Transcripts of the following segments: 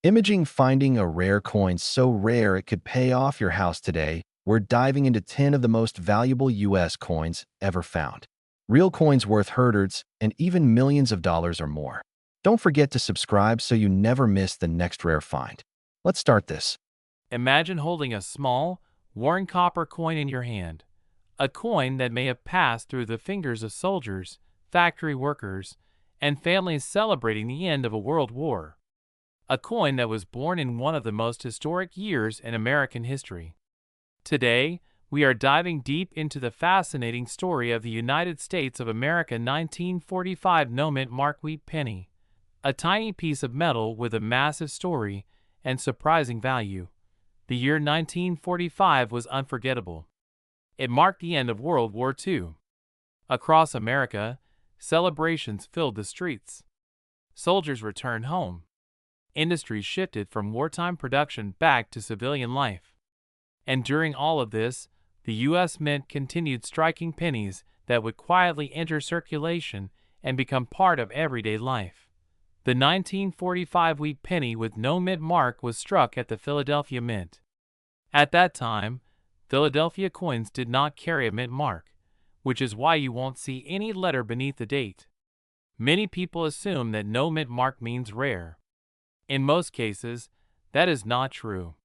Imaging finding a rare coin so rare it could pay off your house today, we're diving into 10 of the most valuable U.S. coins ever found. Real coins worth hundreds and even millions of dollars or more. Don't forget to subscribe so you never miss the next rare find. Let's start this. Imagine holding a small, worn copper coin in your hand. A coin that may have passed through the fingers of soldiers, factory workers, and families celebrating the end of a world war. A coin that was born in one of the most historic years in American history. Today, we are diving deep into the fascinating story of the United States of America 1945 no-mint mark wheat penny. A tiny piece of metal with a massive story and surprising value. The year 1945 was unforgettable. It marked the end of World War II. Across America, celebrations filled the streets. Soldiers returned home. Industries shifted from wartime production back to civilian life. And during all of this, the U.S. Mint continued striking pennies that would quietly enter circulation and become part of everyday life. The 1945 wheat penny with no mint mark was struck at the Philadelphia Mint. At that time, Philadelphia coins did not carry a mint mark, which is why you won't see any letter beneath the date. Many people assume that no mint mark means rare. In most cases, that is not true.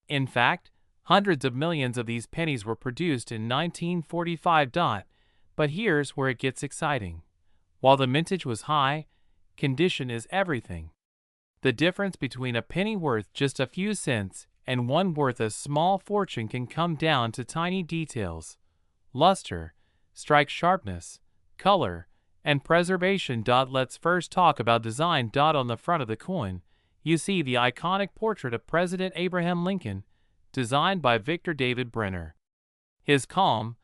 In fact, hundreds of millions of these pennies were produced in 1945. But here's where it gets exciting. While the mintage was high, condition is everything. The difference between a penny worth just a few cents and one worth a small fortune can come down to tiny details: luster, strike sharpness, color, and preservation. Let's first talk about design. On the front of the coin, you see the iconic portrait of President Abraham Lincoln, designed by Victor David Brenner. His calm,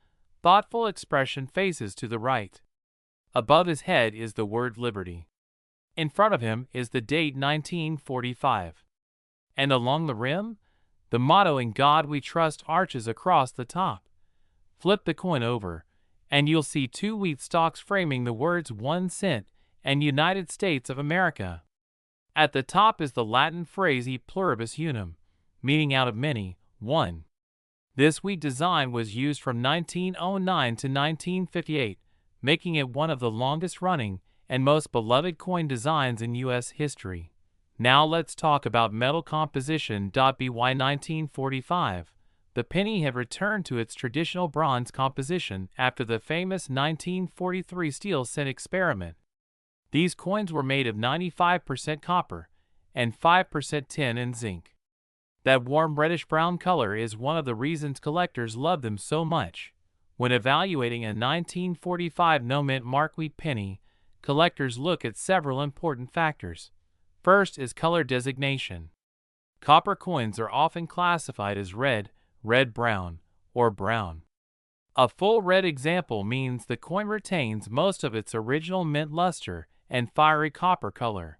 thoughtful expression faces to the right. Above his head is the word Liberty. In front of him is the date 1945. And along the rim, the motto "In God We Trust" arches across the top. Flip the coin over, and you'll see two wheat stalks framing the words 1 cent and United States of America. At the top is the Latin phrase "e pluribus unum," meaning out of many, one. This wheat design was used from 1909 to 1958, making it one of the longest-running and most beloved coin designs in U.S. history. Now let's talk about metal composition. By 1945, the penny had returned to its traditional bronze composition after the famous 1943 steel cent experiment. These coins were made of 95% copper and 5% tin and zinc. That warm reddish-brown color is one of the reasons collectors love them so much. When evaluating a 1945 no-mint mark wheat penny, collectors look at several important factors. First is color designation. Copper coins are often classified as red, red-brown, or brown. A full red example means the coin retains most of its original mint luster and fiery copper color.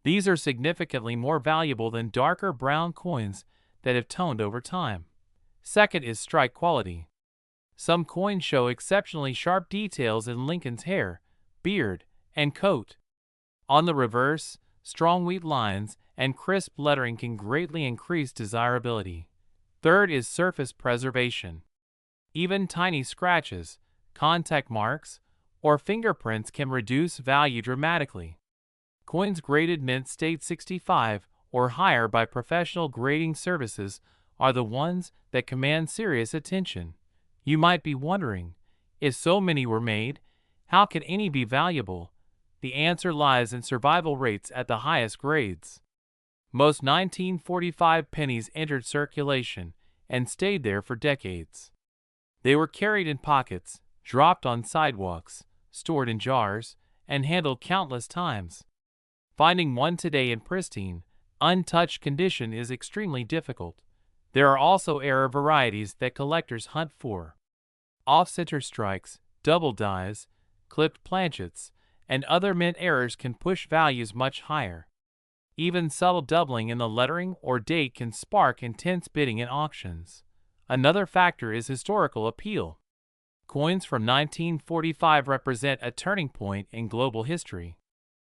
These are significantly more valuable than darker brown coins that have toned over time. Second is strike quality. Some coins show exceptionally sharp details in Lincoln's hair, beard, and coat. On the reverse, strong wheat lines and crisp lettering can greatly increase desirability. Third is surface preservation. Even tiny scratches, contact marks, or fingerprints can reduce value dramatically. Coins graded mint state 65 or higher by professional grading services are the ones that command serious attention. You might be wondering, if so many were made, how can any be valuable? The answer lies in survival rates at the highest grades. Most 1945 pennies entered circulation and stayed there for decades. They were carried in pockets, dropped on sidewalks, stored in jars, and handled countless times. Finding one today in pristine, untouched condition is extremely difficult. There are also rare varieties that collectors hunt for. Off-center strikes, double dies, clipped planchets, and other mint errors can push values much higher. Even subtle doubling in the lettering or date can spark intense bidding in auctions. Another factor is historical appeal. Coins from 1945 represent a turning point in global history.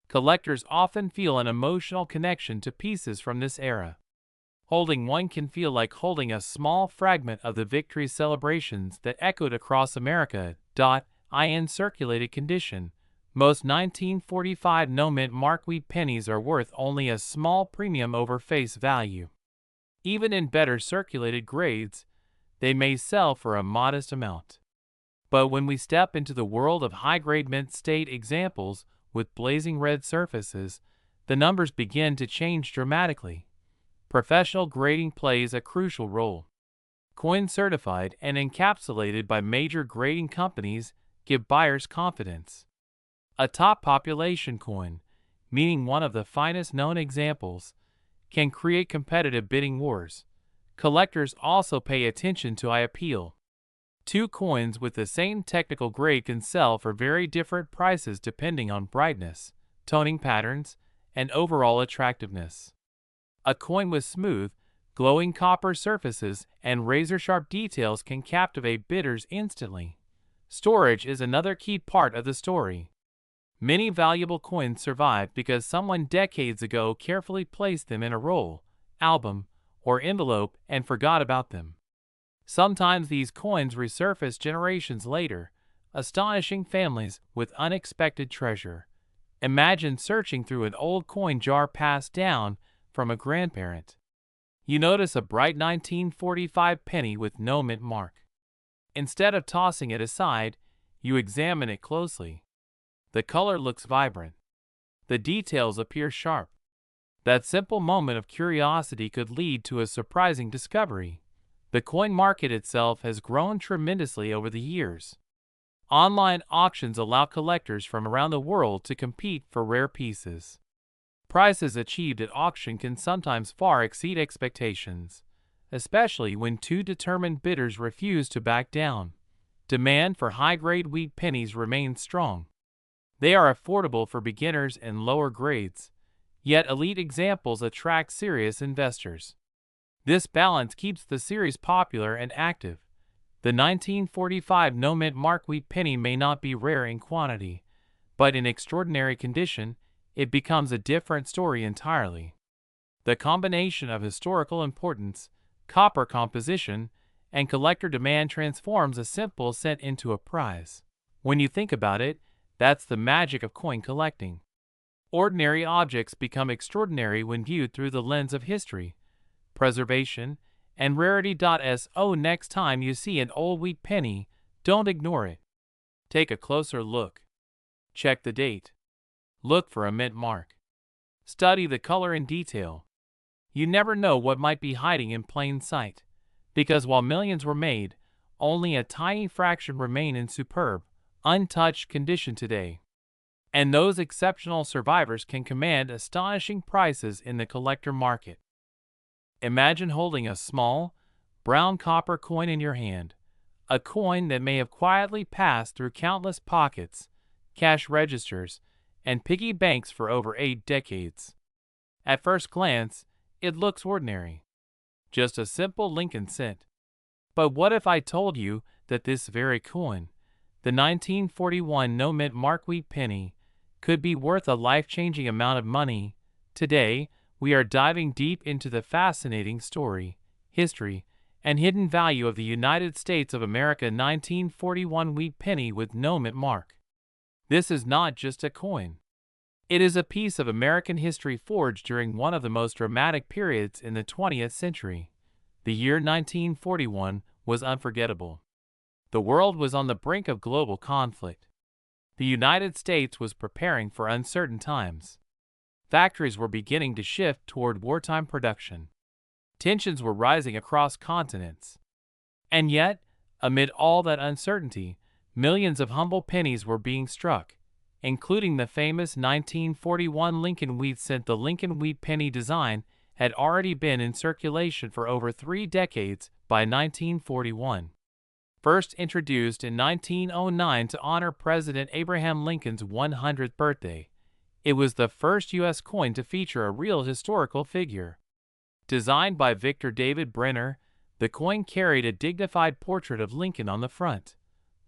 Collectors often feel an emotional connection to pieces from this era. Holding one can feel like holding a small fragment of the victory celebrations that echoed across America. In circulated condition, most 1945 no-mint mark wheat pennies are worth only a small premium over face value. Even in better circulated grades, they may sell for a modest amount. But when we step into the world of high-grade mint state examples with blazing red surfaces, the numbers begin to change dramatically. Professional grading plays a crucial role. Coins certified and encapsulated by major grading companies give buyers confidence. A top population coin, meaning one of the finest known examples, can create competitive bidding wars. Collectors also pay attention to eye appeal. Two coins with the same technical grade can sell for very different prices depending on brightness, toning patterns, and overall attractiveness. A coin with smooth, glowing copper surfaces and razor-sharp details can captivate bidders instantly. Storage is another key part of the story. Many valuable coins survive because someone decades ago carefully placed them in a roll, album, or envelope and forgot about them. Sometimes these coins resurface generations later, astonishing families with unexpected treasure. Imagine searching through an old coin jar passed down from a grandparent. You notice a bright 1945 penny with no mint mark. Instead of tossing it aside, you examine it closely. The color looks vibrant. The details appear sharp. That simple moment of curiosity could lead to a surprising discovery. The coin market itself has grown tremendously over the years. Online auctions allow collectors from around the world to compete for rare pieces. Prices achieved at auction can sometimes far exceed expectations, especially when two determined bidders refuse to back down. Demand for high-grade wheat pennies remains strong. They are affordable for beginners and lower grades, yet elite examples attract serious investors. This balance keeps the series popular and active. The 1945 no-mint mark wheat penny may not be rare in quantity, but in extraordinary condition, it becomes a different story entirely. The combination of historical importance, copper composition, and collector demand transforms a simple cent into a prize. When you think about it, that's the magic of coin collecting. Ordinary objects become extraordinary when viewed through the lens of history, preservation, and rarity. So next time you see an old wheat penny, don't ignore it. Take a closer look. Check the date. Look for a mint mark. Study the color in detail. You never know what might be hiding in plain sight, because while millions were made, only a tiny fraction remain in superb, untouched condition today. And those exceptional survivors can command astonishing prices in the collector market. Imagine holding a small, brown copper coin in your hand, a coin that may have quietly passed through countless pockets, cash registers, and piggy banks for over 8 decades. At first glance, it looks ordinary. Just a simple Lincoln cent. But what if I told you that this very coin, the 1941 no-mint mark wheat penny, could be worth a life-changing amount of money? Today, we are diving deep into the fascinating story, history, and hidden value of the United States of America 1941 wheat penny with no mint mark. This is not just a coin. It is a piece of American history forged during one of the most dramatic periods in the 20th century. The year 1941 was unforgettable. The world was on the brink of global conflict. The United States was preparing for uncertain times. Factories were beginning to shift toward wartime production. Tensions were rising across continents. And yet, amid all that uncertainty, millions of humble pennies were being struck, including the famous 1941 Lincoln wheat cent. The Lincoln wheat penny design had already been in circulation for over 3 decades by 1941. First introduced in 1909 to honor President Abraham Lincoln's 100th birthday, it was the first U.S. coin to feature a real historical figure. Designed by Victor David Brenner, the coin carried a dignified portrait of Lincoln on the front,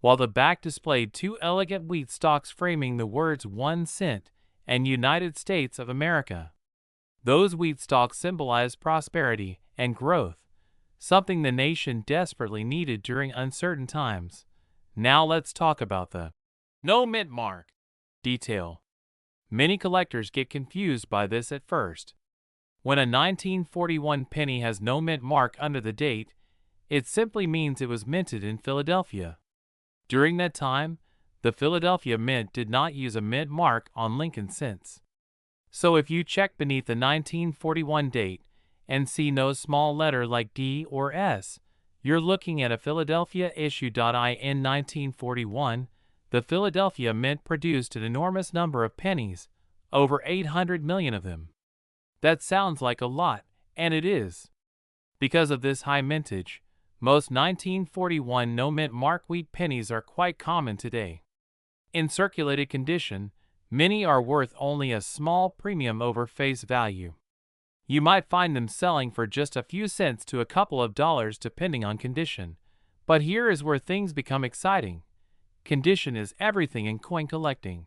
while the back displayed 2 elegant wheat stalks framing the words 1 cent and United States of America. Those wheat stalks symbolize prosperity and growth, something the nation desperately needed during uncertain times. Now let's talk about the no mint mark detail. Many collectors get confused by this at first. When a 1941 penny has no mint mark under the date, it simply means it was minted in Philadelphia. During that time, the Philadelphia Mint did not use a mint mark on Lincoln cents. So if you check beneath the 1941 date and see no small letter like D or S, you're looking at a Philadelphia issue. In 1941, the Philadelphia Mint produced an enormous number of pennies, over 800 million of them. That sounds like a lot, and it is. Because of this high mintage, most 1941 no-mint mark wheat pennies are quite common today. In circulated condition, many are worth only a small premium over face value. You might find them selling for just a few cents to a couple of dollars depending on condition. But here is where things become exciting. Condition is everything in coin collecting.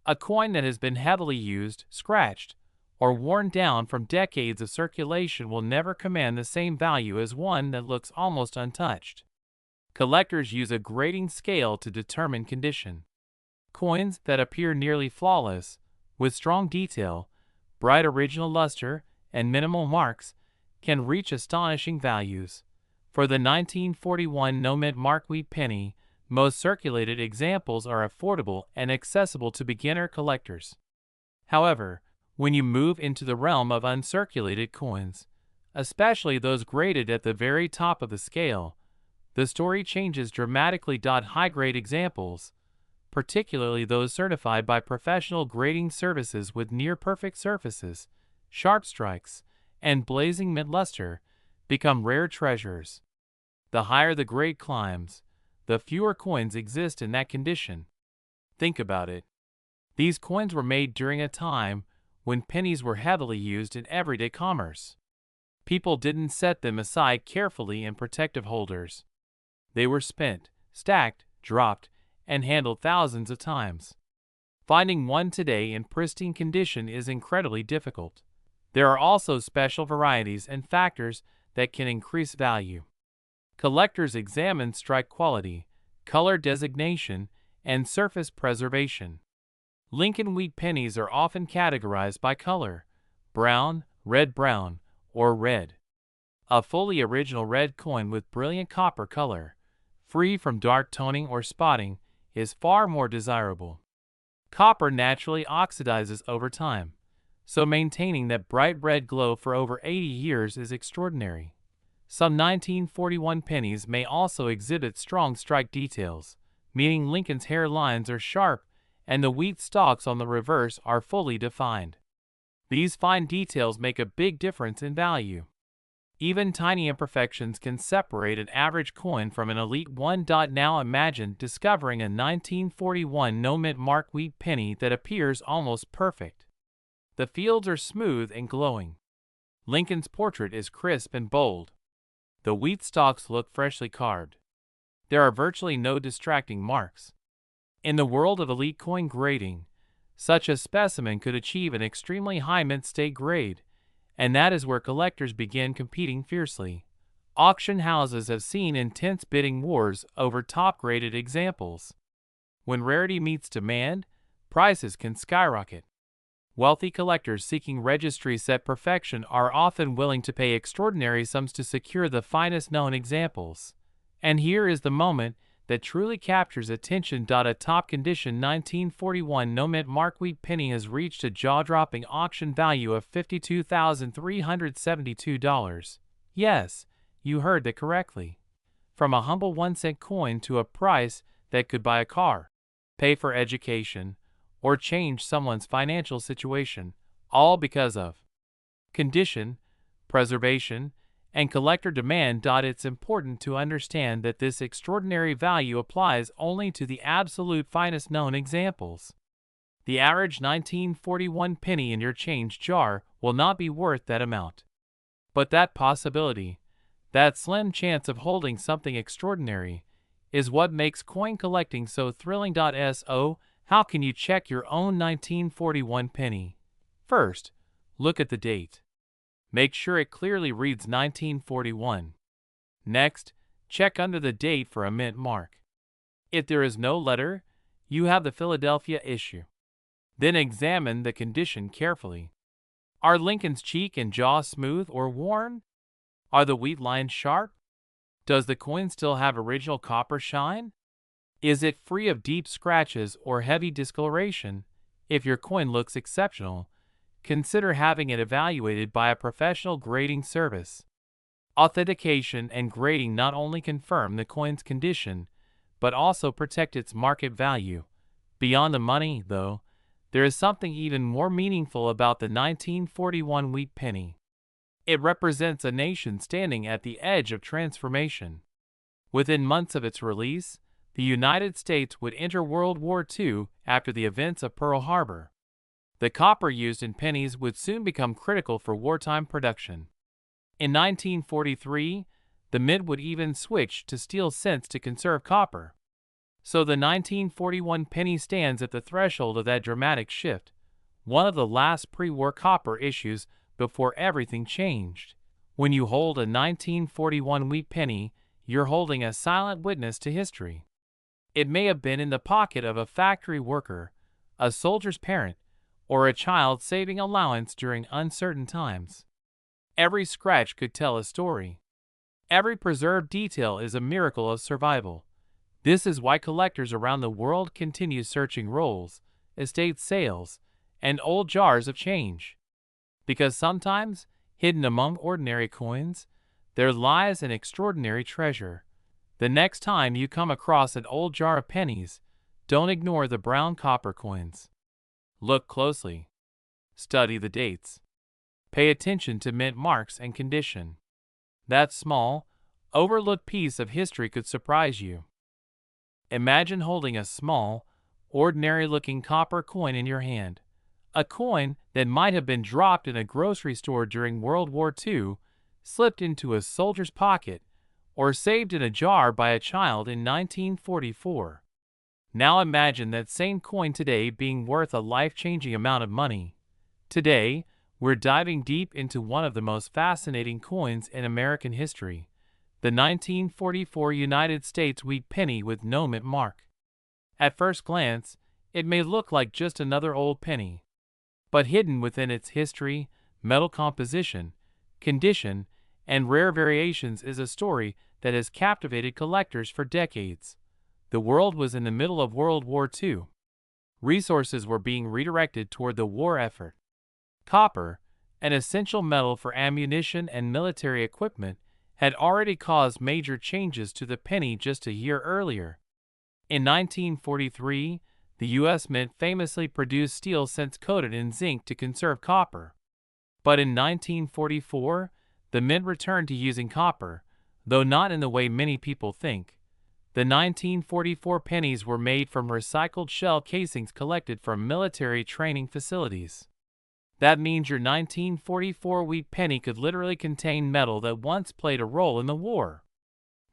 A coin that has been heavily used, scratched, or worn down from decades of circulation will never command the same value as one that looks almost untouched. Collectors use a grading scale to determine condition. Coins that appear nearly flawless, with strong detail, bright original luster, and minimal marks, can reach astonishing values. For the 1941 no-mint mark wheat penny, most circulated examples are affordable and accessible to beginner collectors. However, when you move into the realm of uncirculated coins, especially those graded at the very top of the scale, the story changes dramatically. High-grade examples, particularly those certified by professional grading services with near-perfect surfaces, sharp strikes, and blazing mint luster, become rare treasures. The higher the grade climbs, the fewer coins exist in that condition. Think about it. These coins were made during a time when pennies were heavily used in everyday commerce. People didn't set them aside carefully in protective holders. They were spent, stacked, dropped, and handled thousands of times. Finding one today in pristine condition is incredibly difficult. There are also special varieties and factors that can increase value. Collectors examine strike quality, color designation, and surface preservation. Lincoln wheat pennies are often categorized by color: brown, red-brown, or red. A fully original red coin with brilliant copper color, free from dark toning or spotting, is far more desirable. Copper naturally oxidizes over time, so maintaining that bright red glow for over 80 years is extraordinary. Some 1941 pennies may also exhibit strong strike details, meaning Lincoln's hair lines are sharp and the wheat stalks on the reverse are fully defined. These fine details make a big difference in value. Even tiny imperfections can separate an average coin from an elite one. Now imagine discovering a 1941 no-mint mark wheat penny that appears almost perfect. The fields are smooth and glowing. Lincoln's portrait is crisp and bold. The wheat stalks look freshly carved. There are virtually no distracting marks. In the world of elite coin grading, such a specimen could achieve an extremely high mint state grade, and that is where collectors begin competing fiercely. Auction houses have seen intense bidding wars over top-graded examples. When rarity meets demand, prices can skyrocket. Wealthy collectors seeking registry-set perfection are often willing to pay extraordinary sums to secure the finest known examples. And here is the moment that truly captures attention. A top-condition 1941 no-mint mark wheat penny has reached a jaw-dropping auction value of $52,372. Yes, you heard that correctly. From a humble 1-cent coin to a price that could buy a car, pay for education, or change someone's financial situation, all because of condition, preservation, and collector demand. It's important to understand that this extraordinary value applies only to the absolute finest known examples. The average 1941 penny in your change jar will not be worth that amount. But that possibility, that slim chance of holding something extraordinary, is what makes coin collecting so thrilling. So, How can you check your own 1941 penny? First, look at the date. Make sure it clearly reads 1941. Next, check under the date for a mint mark. If there is no letter, you have the Philadelphia issue. Then examine the condition carefully. Are Lincoln's cheek and jaw smooth or worn? Are the wheat lines sharp? Does the coin still have original copper shine? Is it free of deep scratches or heavy discoloration? If your coin looks exceptional, consider having it evaluated by a professional grading service. Authentication and grading not only confirm the coin's condition, but also protect its market value. Beyond the money, though, there is something even more meaningful about the 1941 wheat penny. It represents a nation standing at the edge of transformation. Within months of its release, the United States would enter World War II after the events of Pearl Harbor. The copper used in pennies would soon become critical for wartime production. In 1943, the mint would even switch to steel cents to conserve copper. So the 1941 penny stands at the threshold of that dramatic shift, one of the last pre-war copper issues before everything changed. When you hold a 1941 wheat penny, you're holding a silent witness to history. It may have been in the pocket of a factory worker, a soldier's parent, or a child saving allowance during uncertain times. Every scratch could tell a story. Every preserved detail is a miracle of survival. This is why collectors around the world continue searching rolls, estate sales, and old jars of change. Because sometimes, hidden among ordinary coins, there lies an extraordinary treasure. The next time you come across an old jar of pennies, don't ignore the brown copper coins. Look closely. Study the dates. Pay attention to mint marks and condition. That small, overlooked piece of history could surprise you. Imagine holding a small, ordinary-looking copper coin in your hand. A coin that might have been dropped in a grocery store during World War II, slipped into a soldier's pocket, or saved in a jar by a child in 1944. Now imagine that same coin today being worth a life-changing amount of money. Today, we're diving deep into one of the most fascinating coins in American history, the 1944 United States wheat penny with no mint mark. At first glance, it may look like just another old penny. But hidden within its history, metal composition, condition, and rare variations is a story that has captivated collectors for decades. The world was in the middle of World War II. Resources were being redirected toward the war effort. Copper, an essential metal for ammunition and military equipment, had already caused major changes to the penny just a year earlier. In 1943, the U.S. Mint famously produced steel cents coated in zinc to conserve copper. But in 1944, the Mint returned to using copper, though not in the way many people think. The 1944 pennies were made from recycled shell casings collected from military training facilities. That means your 1944 wheat penny could literally contain metal that once played a role in the war.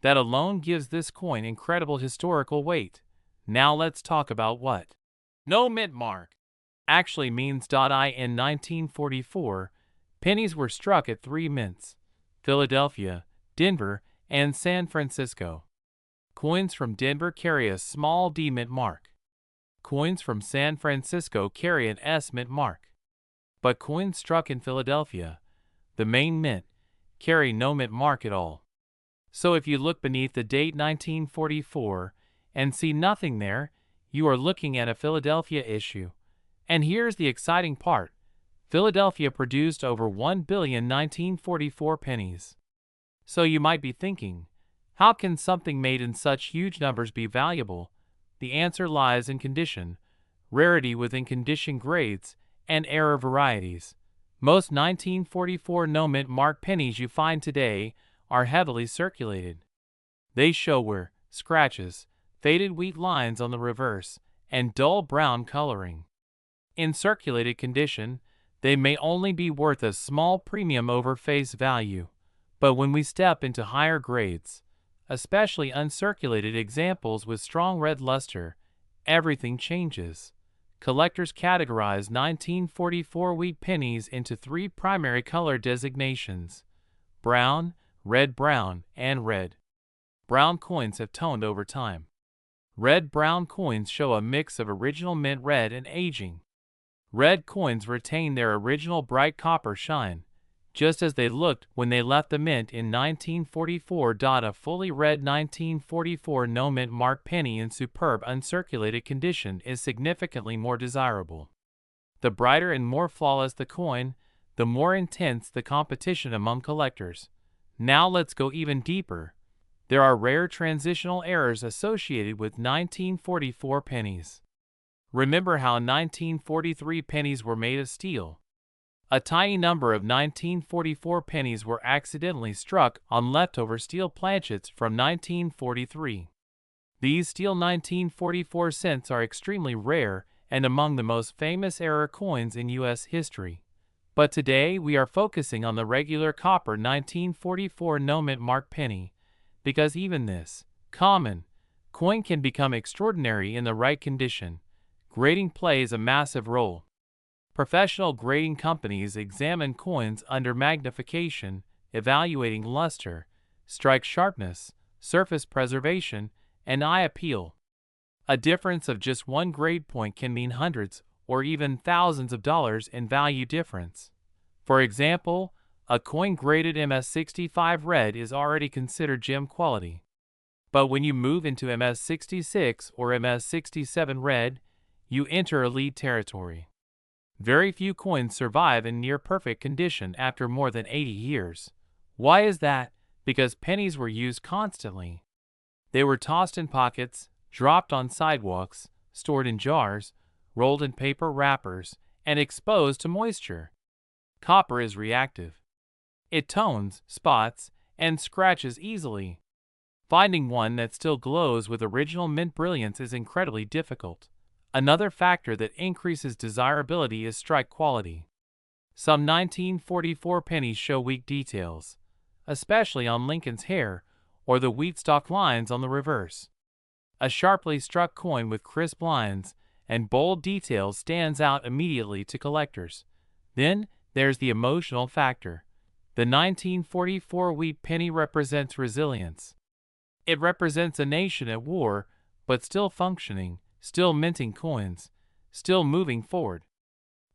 That alone gives this coin incredible historical weight. Now let's talk about what no mint mark actually means. In 1944, pennies were struck at 3 mints: Philadelphia, Denver, and San Francisco. Coins from Denver carry a small D mint mark. Coins from San Francisco carry an S mint mark. But coins struck in Philadelphia, the main mint, carry no mint mark at all. So if you look beneath the date 1944 and see nothing there, you are looking at a Philadelphia issue. And here's the exciting part. Philadelphia produced over 1 billion 1944 pennies. So you might be thinking, how can something made in such huge numbers be valuable? The answer lies in condition, rarity within condition grades, and error varieties. Most 1944 no mint mark pennies you find today are heavily circulated. They show wear, scratches, faded wheat lines on the reverse, and dull brown coloring. In circulated condition, they may only be worth a small premium over face value. But when we step into higher grades, especially uncirculated examples with strong red luster, everything changes. Collectors categorize 1944 wheat pennies into three primary color designations: brown, red-brown, and red. Brown coins have toned over time. Red-brown coins show a mix of original mint red and aging. Red coins retain their original bright copper shine, just as they looked when they left the mint in 1944. A fully red 1944 no-mint mark penny in superb uncirculated condition is significantly more desirable. The brighter and more flawless the coin, the more intense the competition among collectors. Now let's go even deeper. There are rare transitional errors associated with 1944 pennies. Remember how 1943 pennies were made of steel? A tiny number of 1944 pennies were accidentally struck on leftover steel planchets from 1943. These steel 1944 cents are extremely rare and among the most famous error coins in U.S. history. But today we are focusing on the regular copper 1944 no-mint mark penny, because even this common coin can become extraordinary in the right condition. Grading plays a massive role. Professional grading companies examine coins under magnification, evaluating luster, strike sharpness, surface preservation, and eye appeal. A difference of just one grade point can mean hundreds or even thousands of dollars in value difference. For example, a coin graded MS65 red is already considered gem quality. But when you move into MS66 or MS67 red, you enter elite territory. Very few coins survive in near-perfect condition after more than 80 years. Why is that? Because pennies were used constantly. They were tossed in pockets, dropped on sidewalks, stored in jars, rolled in paper wrappers, and exposed to moisture. Copper is reactive. It tones, spots, and scratches easily. Finding one that still glows with original mint brilliance is incredibly difficult. Another factor that increases desirability is strike quality. Some 1944 pennies show weak details, especially on Lincoln's hair or the wheat stalk lines on the reverse. A sharply struck coin with crisp lines and bold details stands out immediately to collectors. Then there's the emotional factor. The 1944 wheat penny represents resilience. It represents a nation at war, but still functioning, still minting coins, still moving forward.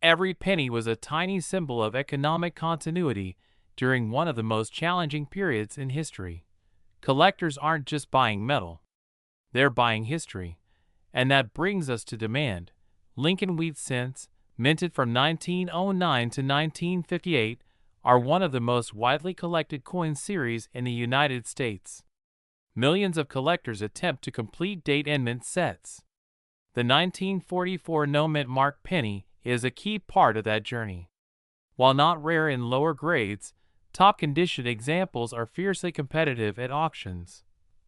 Every penny was a tiny symbol of economic continuity during one of the most challenging periods in history. Collectors aren't just buying metal. They're buying history. And that brings us to demand. Lincoln wheat cents, minted from 1909 to 1958, are one of the most widely collected coin series in the United States. Millions of collectors attempt to complete date and mint sets. The 1944 no-mint mark penny is a key part of that journey. While not rare in lower grades, top-condition examples are fiercely competitive at auctions.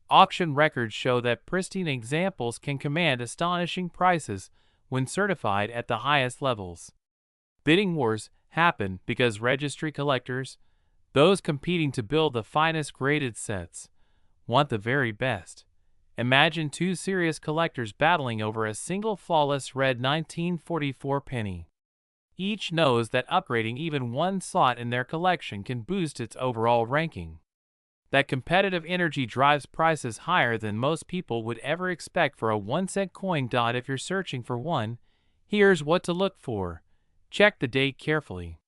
Auction records show that pristine examples can command astonishing prices when certified at the highest levels. Bidding wars happen because registry collectors, those competing to build the finest graded sets, want the very best. Imagine two serious collectors battling over a single flawless red 1944 penny. Each knows that upgrading even one slot in their collection can boost its overall ranking. That competitive energy drives prices higher than most people would ever expect for a 1-cent coin. If you're searching for one, here's what to look for. Check the date carefully.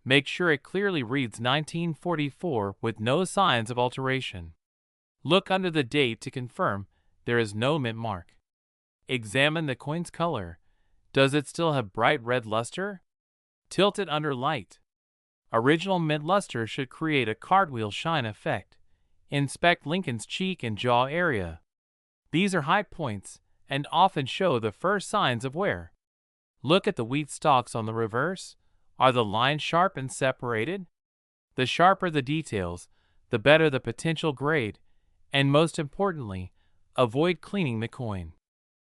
Make sure it clearly reads 1944 with no signs of alteration. Look under the date to confirm there is no mint mark. Examine the coin's color. Does it still have bright red luster? Tilt it under light. Original mint luster should create a cartwheel shine effect. Inspect Lincoln's cheek and jaw area. These are high points and often show the first signs of wear. Look at the wheat stalks on the reverse. Are the lines sharp and separated? The sharper the details, the better the potential grade. And most importantly, avoid cleaning the coin.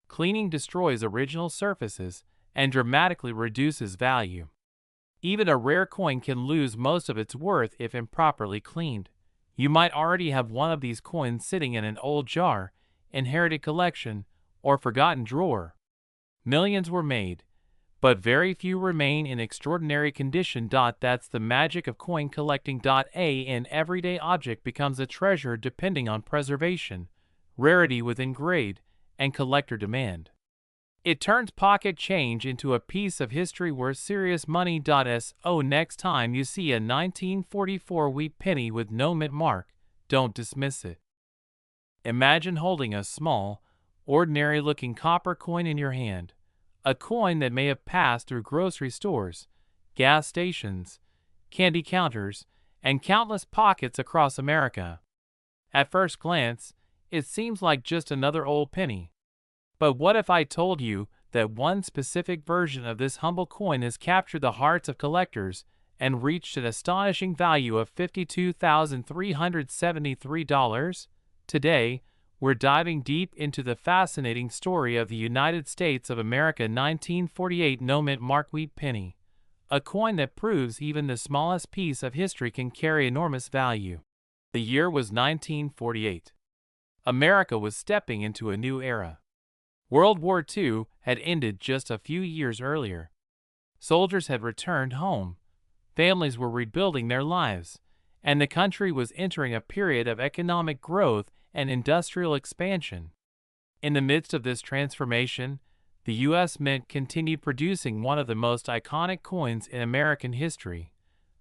Cleaning destroys original surfaces and dramatically reduces value. Even a rare coin can lose most of its worth if improperly cleaned. You might already have one of these coins sitting in an old jar, inherited collection, or forgotten drawer. Millions were made, but very few remain in extraordinary condition. That's the magic of coin collecting. An everyday object becomes a treasure depending on preservation, rarity within grade, and collector demand. It turns pocket change into a piece of history worth serious money. So next time you see a 1944 wheat penny with no mint mark, don't dismiss it. Imagine holding a small, ordinary-looking copper coin in your hand, a coin that may have passed through grocery stores, gas stations, candy counters, and countless pockets across America. At first glance, it seems like just another old penny. But what if I told you that one specific version of this humble coin has captured the hearts of collectors and reached an astonishing value of $52,373? Today, we're diving deep into the fascinating story of the United States of America 1948 no mint mark wheat penny, a coin that proves even the smallest piece of history can carry enormous value. The year was 1948. America was stepping into a new era. World War II had ended just a few years earlier. Soldiers had returned home, families were rebuilding their lives, and the country was entering a period of economic growth and industrial expansion. In the midst of this transformation, the U.S. Mint continued producing one of the most iconic coins in American history.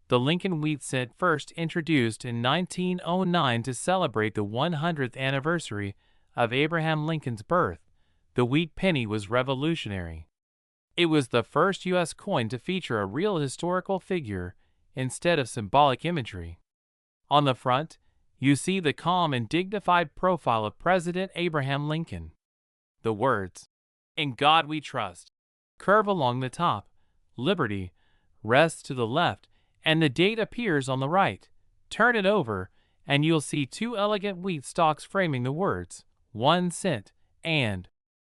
The Lincoln Wheat Cent, first introduced in 1909 to celebrate the 100th anniversary of Abraham Lincoln's birth, the wheat penny was revolutionary. It was the first U.S. coin to feature a real historical figure instead of symbolic imagery. On the front, you see the calm and dignified profile of President Abraham Lincoln. The words, "In God We Trust," curve along the top, "Liberty" rests to the left, and the date appears on the right. Turn it over, and you'll see two elegant wheat stalks framing the words, 1 cent, and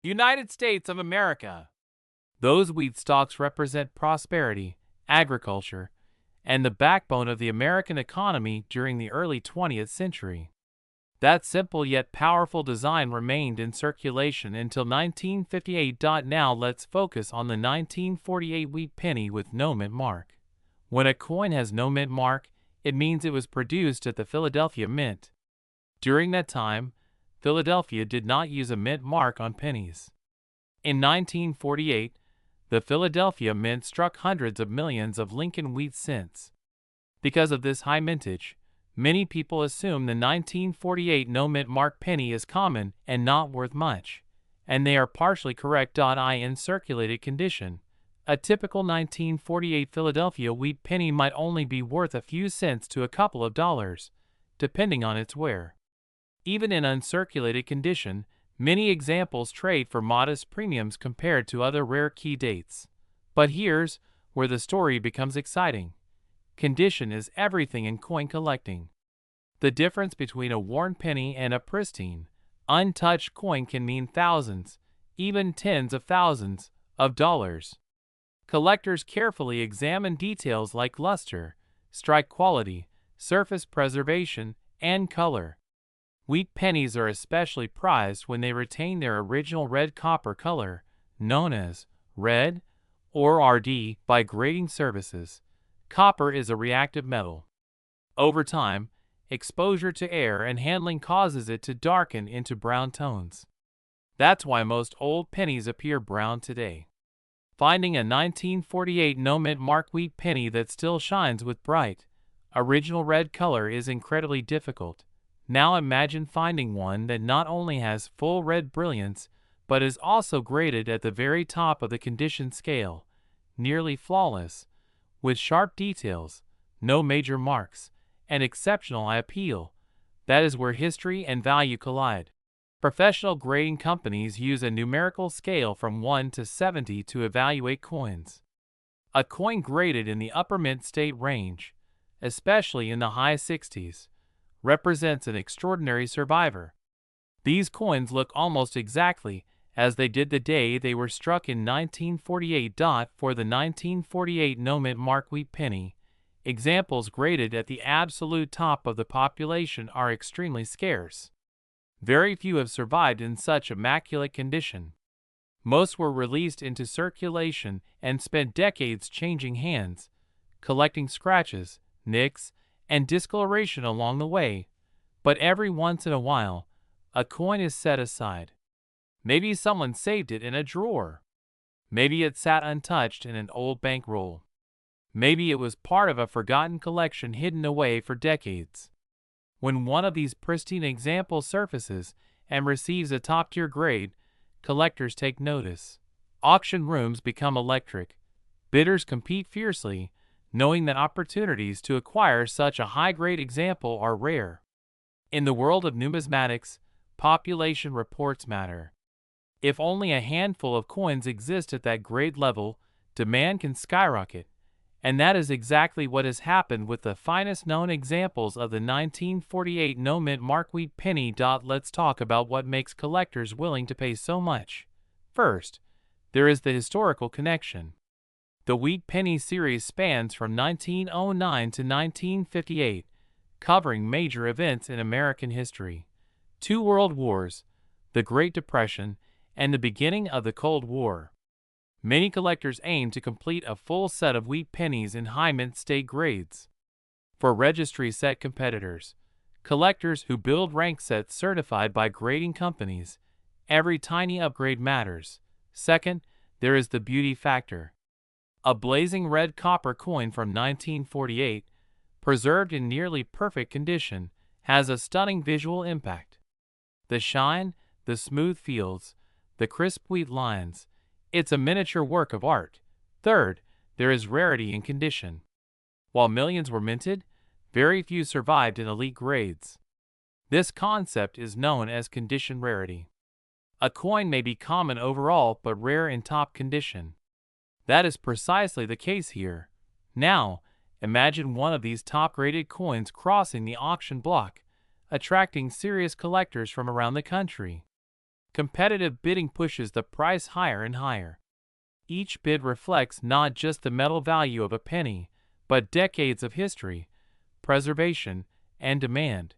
United States of America. Those wheat stalks represent prosperity, agriculture, and the backbone of the American economy during the early 20th century. That simple yet powerful design remained in circulation until 1958. Now let's focus on the 1948 wheat penny with no mint mark. When a coin has no mint mark, it means it was produced at the Philadelphia Mint. During that time, Philadelphia did not use a mint mark on pennies. In 1948, the Philadelphia Mint struck hundreds of millions of Lincoln Wheat Cents. Because of this high mintage, many people assume the 1948 no mint mark penny is common and not worth much, and they are partially correct. In circulated condition, a typical 1948 Philadelphia wheat penny might only be worth a few cents to a couple of dollars, depending on its wear. Even in uncirculated condition, many examples trade for modest premiums compared to other rare key dates. But here's where the story becomes exciting. Condition is everything in coin collecting. The difference between a worn penny and a pristine, untouched coin can mean thousands, even tens of thousands, of dollars. Collectors carefully examine details like luster, strike quality, surface preservation, and color. Wheat pennies are especially prized when they retain their original red copper color, known as red or RD by grading services. Copper is a reactive metal. Over time, exposure to air and handling causes it to darken into brown tones. That's why most old pennies appear brown today. Finding a 1948 no mint mark wheat penny that still shines with bright, original red color is incredibly difficult. Now imagine finding one that not only has full red brilliance, but is also graded at the very top of the condition scale, nearly flawless, with sharp details, no major marks, and exceptional appeal. That is where history and value collide. Professional grading companies use a numerical scale from 1 to 70 to evaluate coins. A coin graded in the upper mint state range, especially in the high 60s, represents an extraordinary survivor. These coins look almost exactly as they did the day they were struck in 1948. For the 1948 no mint mark wheat penny, examples graded at the absolute top of the population are extremely scarce. Very few have survived in such immaculate condition. Most were released into circulation and spent decades changing hands, collecting scratches, nicks, and discoloration along the way. But every once in a while, a coin is set aside. Maybe someone saved it in a drawer. Maybe it sat untouched in an old bankroll. Maybe it was part of a forgotten collection hidden away for decades. When one of these pristine examples surfaces and receives a top-tier grade, collectors take notice. Auction rooms become electric. Bidders compete fiercely, knowing that opportunities to acquire such a high-grade example are rare. In the world of numismatics, population reports matter. If only a handful of coins exist at that grade level, demand can skyrocket. And that is exactly what has happened with the finest known examples of the 1948 no-mint mark wheat penny. Let's talk about what makes collectors willing to pay so much. First, there is the historical connection. The wheat penny series spans from 1909 to 1958, covering major events in American history. 2 world wars, the Great Depression, and the beginning of the Cold War. Many collectors aim to complete a full set of wheat pennies in high mint state grades. For registry set competitors, collectors who build rank sets certified by grading companies, every tiny upgrade matters. Second, there is the beauty factor. A blazing red copper coin from 1948, preserved in nearly perfect condition, has a stunning visual impact. The shine, the smooth fields, the crisp wheat lines, it's a miniature work of art. Third, there is rarity in condition. While millions were minted, very few survived in elite grades. This concept is known as condition rarity. A coin may be common overall but rare in top condition. That is precisely the case here. Now, imagine one of these top-graded coins crossing the auction block, attracting serious collectors from around the country. Competitive bidding pushes the price higher and higher. Each bid reflects not just the metal value of a penny, but decades of history, preservation, and demand.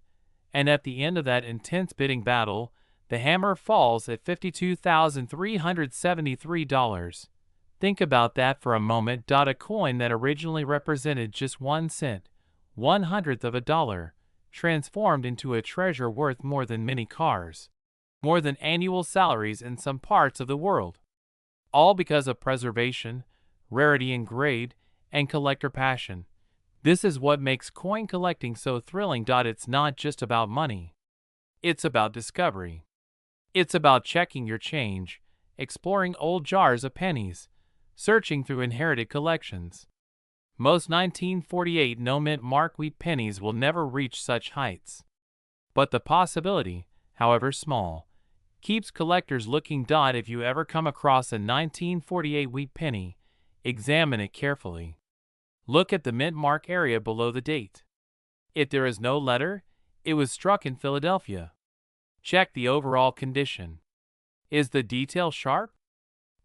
And at the end of that intense bidding battle, the hammer falls at $52,373. Think about that for a moment. A coin that originally represented just 1 cent, 1/100th of a dollar, transformed into a treasure worth more than many cars, more than annual salaries in some parts of the world. All because of preservation, rarity in grade, and collector passion. This is what makes coin collecting so thrilling. It's not just about money. It's about discovery. It's about checking your change, exploring old jars of pennies, searching through inherited collections. Most 1948 no-mint mark wheat pennies will never reach such heights. But the possibility, however small, keeps collectors looking. If you ever come across a 1948 wheat penny, examine it carefully. Look at the mint mark area below the date. If there is no letter, it was struck in Philadelphia. Check the overall condition. Is the detail sharp?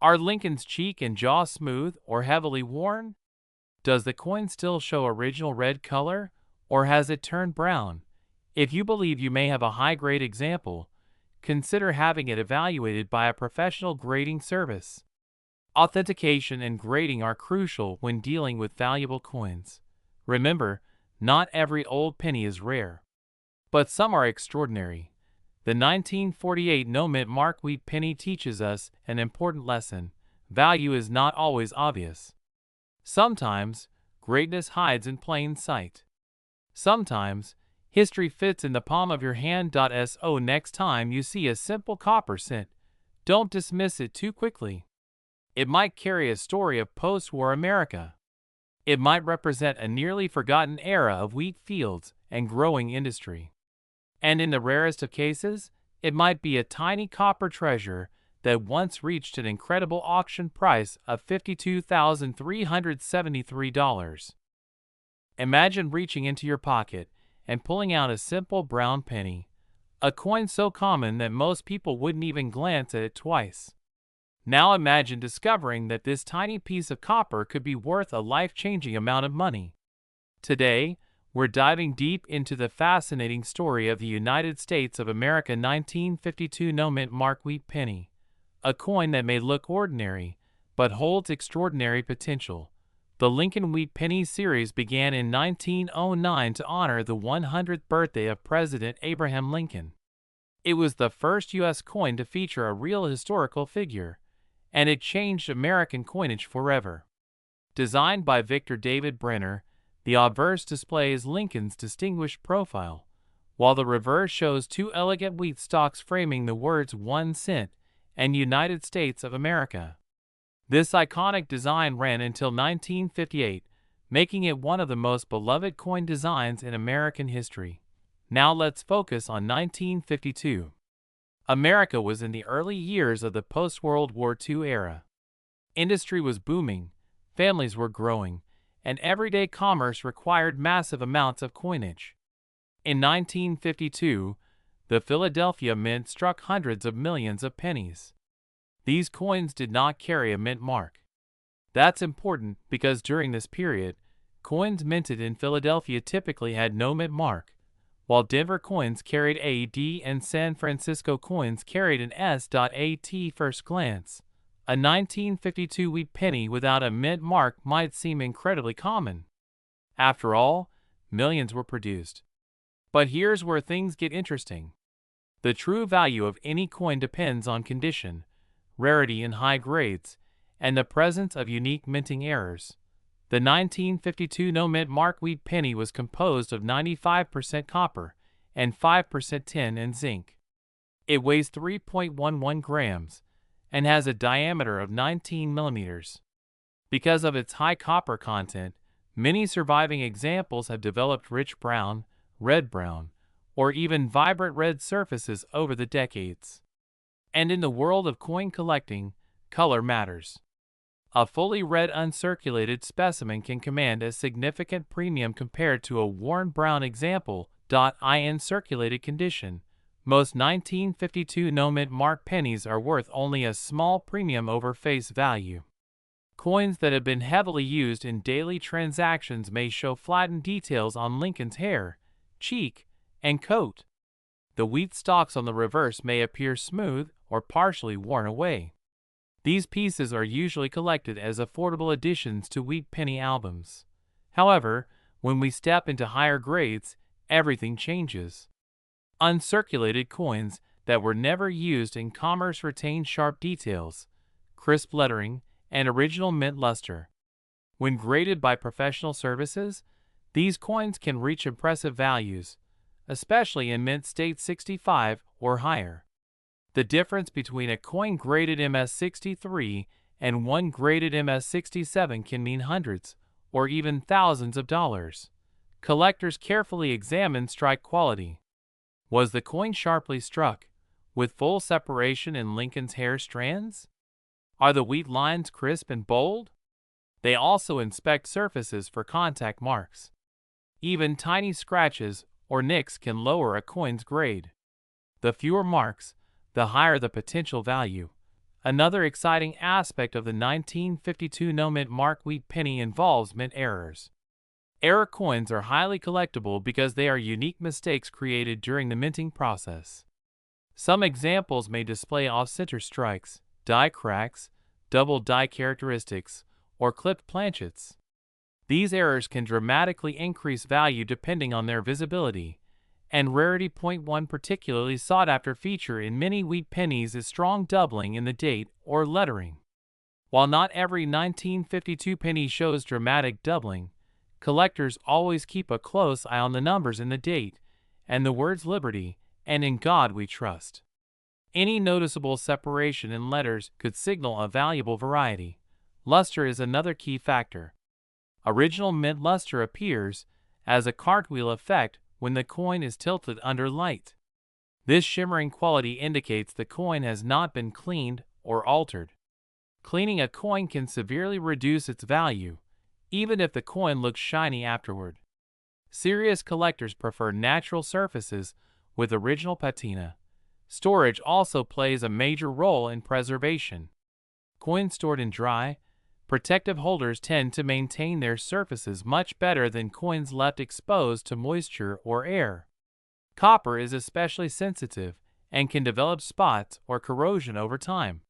Are Lincoln's cheek and jaw smooth or heavily worn? Does the coin still show original red color, or has it turned brown? If you believe you may have a high-grade example, consider having it evaluated by a professional grading service. Authentication and grading are crucial when dealing with valuable coins. Remember, not every old penny is rare, but some are extraordinary. The 1948 no-mint mark wheat penny teaches us an important lesson. Value is not always obvious. Sometimes, greatness hides in plain sight. Sometimes, history fits in the palm of your hand. So next time you see a simple copper cent, don't dismiss it too quickly. It might carry a story of post-war America. It might represent a nearly forgotten era of wheat fields and growing industry. And in the rarest of cases, it might be a tiny copper treasure that once reached an incredible auction price of $52,373. Imagine reaching into your pocket and pulling out a simple brown penny, a coin so common that most people wouldn't even glance at it twice. Now imagine discovering that this tiny piece of copper could be worth a life-changing amount of money. Today, we're diving deep into the fascinating story of the United States of America 1952 no-mint mark wheat penny, a coin that may look ordinary, but holds extraordinary potential. The Lincoln Wheat Penny series began in 1909 to honor the 100th birthday of President Abraham Lincoln. It was the first U.S. coin to feature a real historical figure, and it changed American coinage forever. Designed by Victor David Brenner, the obverse displays Lincoln's distinguished profile, while the reverse shows two elegant wheat stalks framing the words 1 cent and United States of America. This iconic design ran until 1958, making it one of the most beloved coin designs in American history. Now let's focus on 1952. America was in the early years of the post-World War II era. Industry was booming, families were growing, and everyday commerce required massive amounts of coinage. In 1952, the Philadelphia Mint struck hundreds of millions of pennies. These coins did not carry a mint mark. That's important because during this period, coins minted in Philadelphia typically had no mint mark, while Denver coins carried a D and San Francisco coins carried an S.at first glance. A 1952 wheat penny without a mint mark might seem incredibly common. After all, millions were produced. But here's where things get interesting. The true value of any coin depends on condition, rarity in high grades, and the presence of unique minting errors. The 1952 no-mint mark wheat penny was composed of 95% copper and 5% tin and zinc. It weighs 3.11 grams and has a diameter of 19 millimeters. Because of its high copper content, many surviving examples have developed rich brown, red-brown, or even vibrant red surfaces over the decades. And in the world of coin collecting, color matters. A fully red uncirculated specimen can command a significant premium compared to a worn brown example. In circulated condition, most 1952 no-mint mark pennies are worth only a small premium over face value. Coins that have been heavily used in daily transactions may show flattened details on Lincoln's hair, cheek, and coat. The wheat stalks on the reverse may appear smooth or partially worn away. These pieces are usually collected as affordable additions to wheat penny albums. However, when we step into higher grades, everything changes. Uncirculated coins that were never used in commerce retain sharp details, crisp lettering, and original mint luster. When graded by professional services, these coins can reach impressive values, especially in mint state 65 or higher. The difference between a coin graded MS-63 and one graded MS-67 can mean hundreds or even thousands of dollars. Collectors carefully examine strike quality. Was the coin sharply struck, with full separation in Lincoln's hair strands? Are the wheat lines crisp and bold? They also inspect surfaces for contact marks. Even tiny scratches or nicks can lower a coin's grade. The fewer marks, the higher the potential value. Another exciting aspect of the 1952 no-mint mark wheat penny involves mint errors. Error coins are highly collectible because they are unique mistakes created during the minting process. Some examples may display off-center strikes, die cracks, double die characteristics, or clipped planchets. These errors can dramatically increase value depending on their visibility, and rarity. One particularly sought-after feature in many wheat pennies is strong doubling in the date or lettering. While not every 1952 penny shows dramatic doubling, collectors always keep a close eye on the numbers in the date and the words Liberty and In God We Trust. Any noticeable separation in letters could signal a valuable variety. Luster is another key factor. Original mint luster appears as a cartwheel effect when the coin is tilted under light. This shimmering quality indicates the coin has not been cleaned or altered. Cleaning a coin can severely reduce its value, even if the coin looks shiny afterward. Serious collectors prefer natural surfaces with original patina. Storage also plays a major role in preservation. Coins stored in dry, Protective holders tend to maintain their surfaces much better than coins left exposed to moisture or air. Copper is especially sensitive and can develop spots or corrosion over time.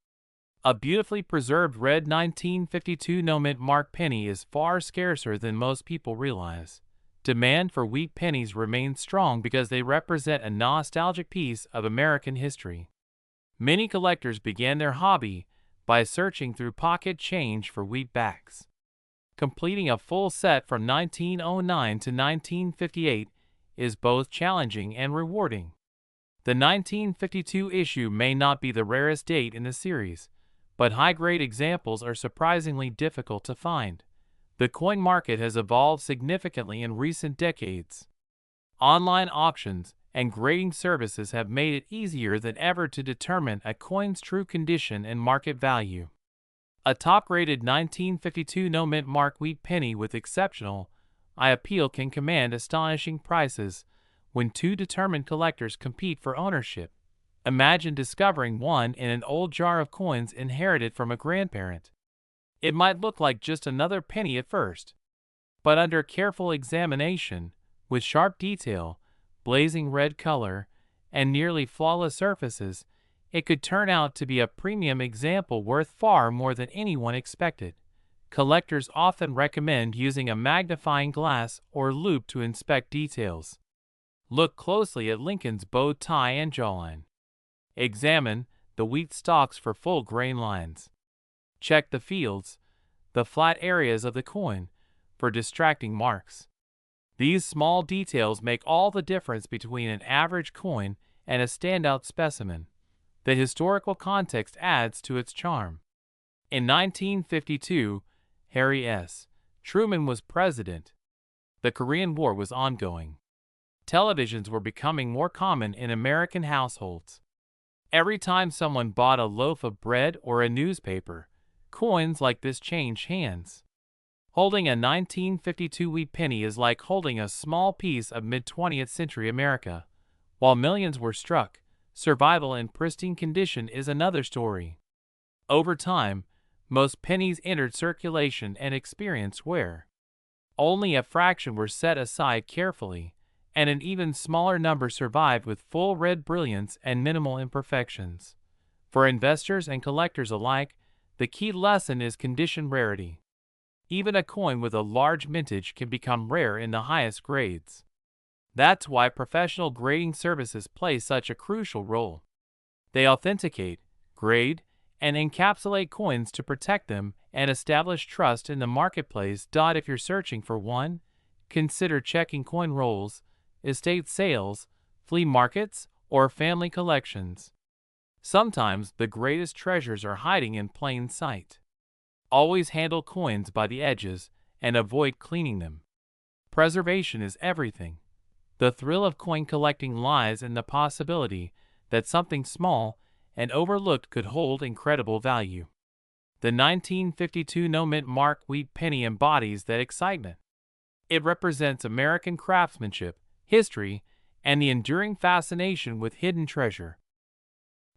A beautifully preserved red 1952 no-mint mark penny is far scarcer than most people realize. Demand for wheat pennies remains strong because they represent a nostalgic piece of American history. Many collectors began their hobby by searching through pocket change for wheat backs. Completing a full set from 1909 to 1958 is both challenging and rewarding. The 1952 issue may not be the rarest date in the series, but high-grade examples are surprisingly difficult to find. The coin market has evolved significantly in recent decades. Online auctions and grading services have made it easier than ever to determine a coin's true condition and market value. A top-rated 1952 no-mint mark wheat penny with exceptional eye appeal can command astonishing prices when two determined collectors compete for ownership. Imagine discovering one in an old jar of coins inherited from a grandparent. It might look like just another penny at first, but under careful examination, with sharp detail, blazing red color, and nearly flawless surfaces, it could turn out to be a premium example worth far more than anyone expected. Collectors often recommend using a magnifying glass or loupe to inspect details. Look closely at Lincoln's bow tie and jawline. Examine the wheat stalks for full grain lines. Check the fields, the flat areas of the coin, for distracting marks. These small details make all the difference between an average coin and a standout specimen. The historical context adds to its charm. In 1952, Harry S. Truman was president. The Korean War was ongoing. Televisions were becoming more common in American households. Every time someone bought a loaf of bread or a newspaper, coins like this changed hands. Holding a 1952 wheat penny is like holding a small piece of mid-20th century America. While millions were struck, survival in pristine condition is another story. Over time, most pennies entered circulation and experienced wear. Only a fraction were set aside carefully, and an even smaller number survived with full red brilliance and minimal imperfections. For investors and collectors alike, the key lesson is condition rarity. Even a coin with a large mintage can become rare in the highest grades. That's why professional grading services play such a crucial role. They authenticate, grade, and encapsulate coins to protect them and establish trust in the marketplace. If you're searching for one, consider checking coin rolls, estate sales, flea markets, or family collections. Sometimes the greatest treasures are hiding in plain sight. Always handle coins by the edges and avoid cleaning them. Preservation is everything. The thrill of coin collecting lies in the possibility that something small and overlooked could hold incredible value. The 1952 no-mint mark wheat penny embodies that excitement. It represents American craftsmanship, history, and the enduring fascination with hidden treasure.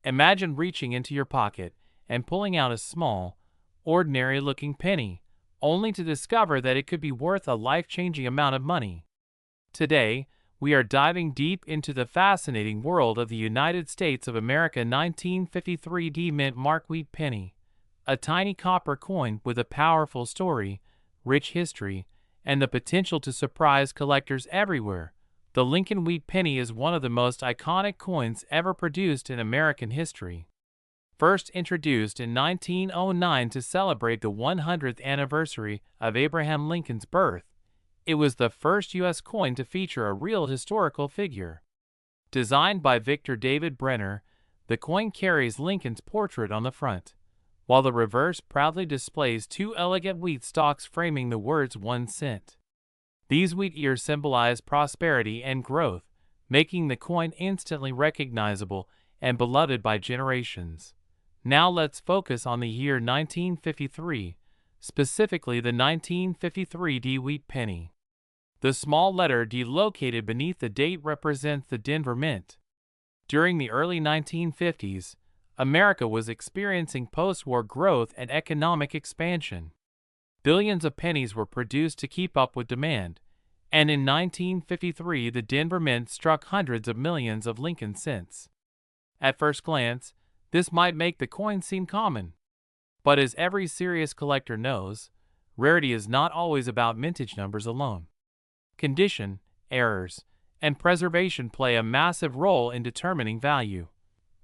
Imagine reaching into your pocket and pulling out a small, ordinary-looking penny, only to discover that it could be worth a life-changing amount of money. Today, we are diving deep into the fascinating world of the United States of America 1953 D-mint mark wheat penny, a tiny copper coin with a powerful story, rich history, and the potential to surprise collectors everywhere. The Lincoln wheat penny is one of the most iconic coins ever produced in American history. First introduced in 1909 to celebrate the 100th anniversary of Abraham Lincoln's birth, it was the first U.S. coin to feature a real historical figure. Designed by Victor David Brenner, the coin carries Lincoln's portrait on the front, while the reverse proudly displays two elegant wheat stalks framing the words 1 cent. These wheat ears symbolize prosperity and growth, making the coin instantly recognizable and beloved by generations. Now let's focus on the year 1953, specifically the 1953 D wheat penny. The small letter D located beneath the date represents the Denver Mint. During the early 1950s, America was experiencing post-war growth and economic expansion. Billions of pennies were produced to keep up with demand, and in 1953 the Denver Mint struck hundreds of millions of Lincoln cents. At first glance, this might make the coin seem common. But as every serious collector knows, rarity is not always about mintage numbers alone. Condition, errors, and preservation play a massive role in determining value.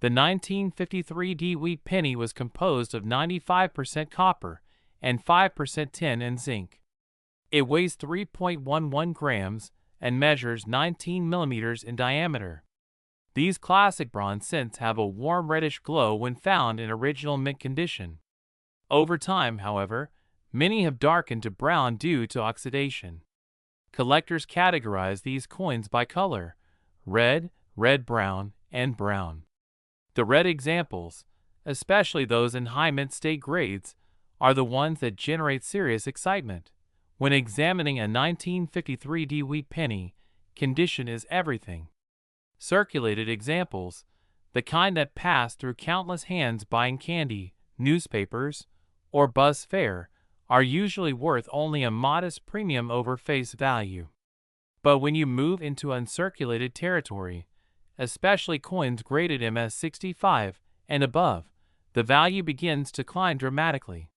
The 1953 D-Wheat penny was composed of 95% copper and 5% tin and zinc. It weighs 3.11 grams and measures 19 millimeters in diameter. These classic bronze cents have a warm reddish glow when found in original mint condition. Over time, however, many have darkened to brown due to oxidation. Collectors categorize these coins by color: red, red-brown, and brown. The red examples, especially those in high mint state grades, are the ones that generate serious excitement. When examining a 1953 D-Wheat penny, condition is everything. Circulated examples, the kind that pass through countless hands buying candy, newspapers, or bus fare, are usually worth only a modest premium over face value. But when you move into uncirculated territory, especially coins graded MS-65 and above, the value begins to climb dramatically.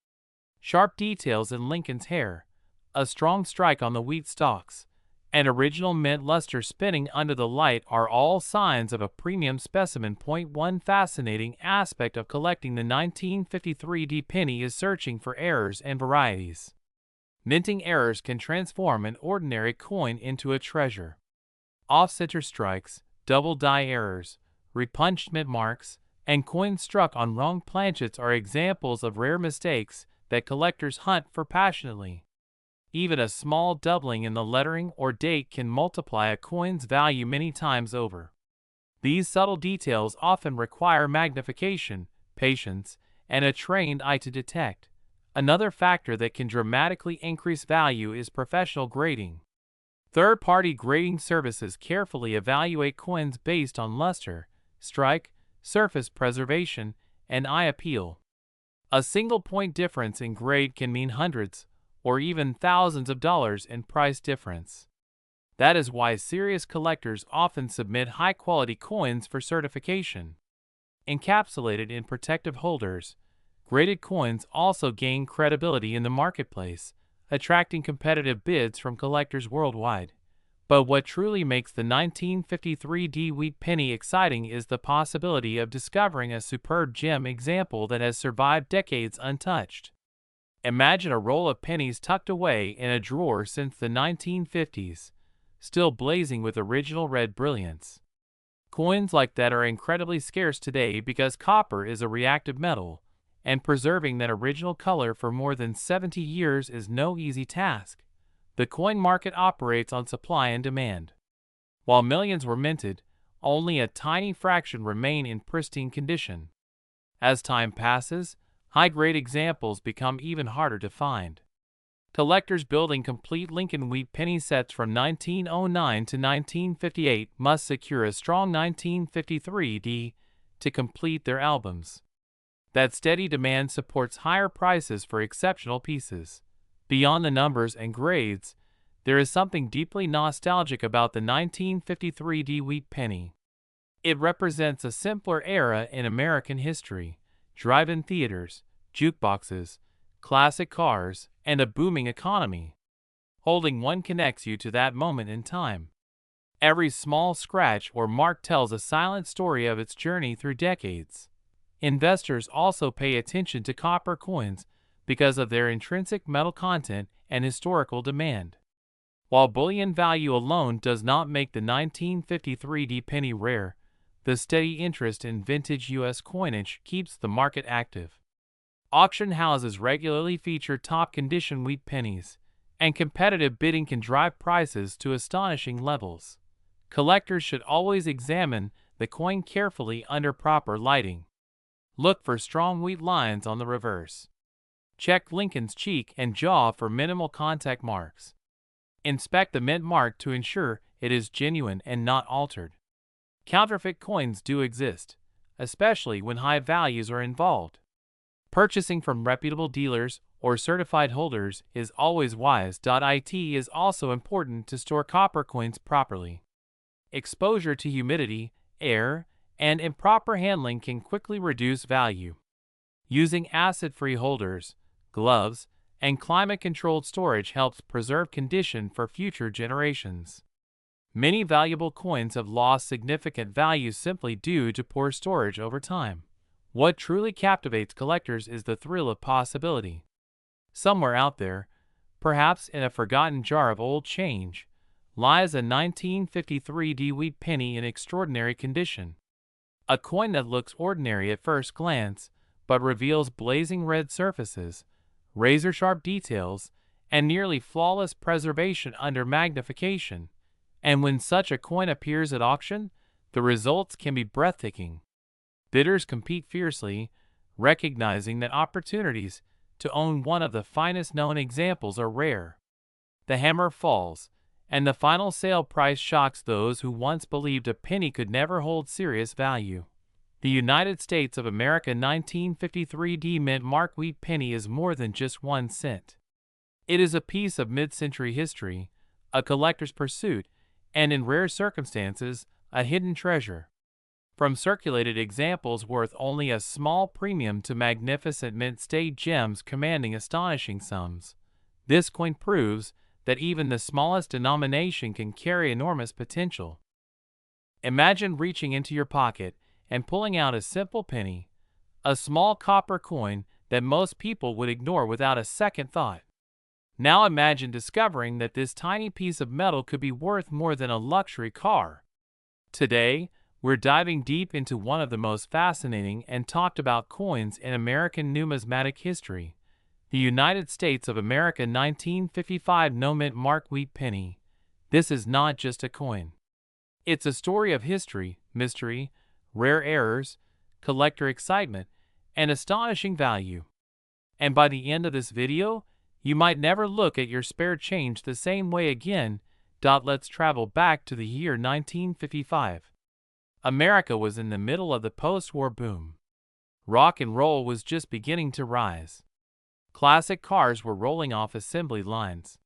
Sharp details in Lincoln's hair, a strong strike on the wheat stalks, and original mint luster spinning under the light are all signs of a premium specimen. One fascinating aspect of collecting the 1953 D penny is searching for errors and varieties. Minting errors can transform an ordinary coin into a treasure. Off-center strikes, double die errors, repunched mint marks, and coins struck on wrong planchets are examples of rare mistakes that collectors hunt for passionately. Even a small doubling in the lettering or date can multiply a coin's value many times over. These subtle details often require magnification, patience, and a trained eye to detect. Another factor that can dramatically increase value is professional grading. Third-party grading services carefully evaluate coins based on luster, strike, surface preservation, and eye appeal. A single point difference in grade can mean hundreds or even thousands of dollars in price difference. That is why serious collectors often submit high-quality coins for certification. Encapsulated in protective holders, graded coins also gain credibility in the marketplace, attracting competitive bids from collectors worldwide. But what truly makes the 1953 D-Wheat penny exciting is the possibility of discovering a superb gem example that has survived decades untouched. Imagine a roll of pennies tucked away in a drawer since the 1950s, still blazing with original red brilliance. Coins like that are incredibly scarce today because copper is a reactive metal, and preserving that original color for more than 70 years is no easy task. The coin market operates on supply and demand. While millions were minted, only a tiny fraction remain in pristine condition. As time passes, high-grade examples become even harder to find. Collectors building complete Lincoln wheat penny sets from 1909 to 1958 must secure a strong 1953 D to complete their albums. That steady demand supports higher prices for exceptional pieces. Beyond the numbers and grades, there is something deeply nostalgic about the 1953 D-Wheat penny. It represents a simpler era in American history: drive-in theaters, jukeboxes, classic cars, and a booming economy. Holding one connects you to that moment in time. Every small scratch or mark tells a silent story of its journey through decades. Investors also pay attention to copper coins because of their intrinsic metal content and historical demand. While bullion value alone does not make the 1953 D penny rare, the steady interest in vintage U.S. coinage keeps the market active. Auction houses regularly feature top-condition wheat pennies, and competitive bidding can drive prices to astonishing levels. Collectors should always examine the coin carefully under proper lighting. Look for strong wheat lines on the reverse. Check Lincoln's cheek and jaw for minimal contact marks. Inspect the mint mark to ensure it is genuine and not altered. Counterfeit coins do exist, especially when high values are involved. Purchasing from reputable dealers or certified holders is always wise. It is also important to store copper coins properly. Exposure to humidity, air, and improper handling can quickly reduce value. Using acid-free holders, gloves, and climate-controlled storage helps preserve condition for future generations. Many valuable coins have lost significant value simply due to poor storage over time. What truly captivates collectors is the thrill of possibility. Somewhere out there, perhaps in a forgotten jar of old change, lies a 1953 wheat penny in extraordinary condition. A coin that looks ordinary at first glance, but reveals blazing red surfaces, razor-sharp details, and nearly flawless preservation under magnification. And when such a coin appears at auction, the results can be breathtaking. Bidders compete fiercely, recognizing that opportunities to own one of the finest known examples are rare. The hammer falls, and the final sale price shocks those who once believed a penny could never hold serious value. The United States of America 1953 mint mark wheat penny is more than just 1 cent. It is a piece of mid-century history, a collector's pursuit, and in rare circumstances, a hidden treasure. From circulated examples worth only a small premium to magnificent mint-state gems commanding astonishing sums, this coin proves that even the smallest denomination can carry enormous potential. Imagine reaching into your pocket and pulling out a simple penny, a small copper coin that most people would ignore without a second thought. Now imagine discovering that this tiny piece of metal could be worth more than a luxury car. Today, we're diving deep into one of the most fascinating and talked about coins in American numismatic history, the United States of America 1955 no-mint mark wheat penny. This is not just a coin. It's a story of history, mystery, rare errors, collector excitement, and astonishing value. And by the end of this video, you might never look at your spare change the same way again. Let's travel back to the year 1955. America was in the middle of the post-war boom. Rock and roll was just beginning to rise. Classic cars were rolling off assembly lines.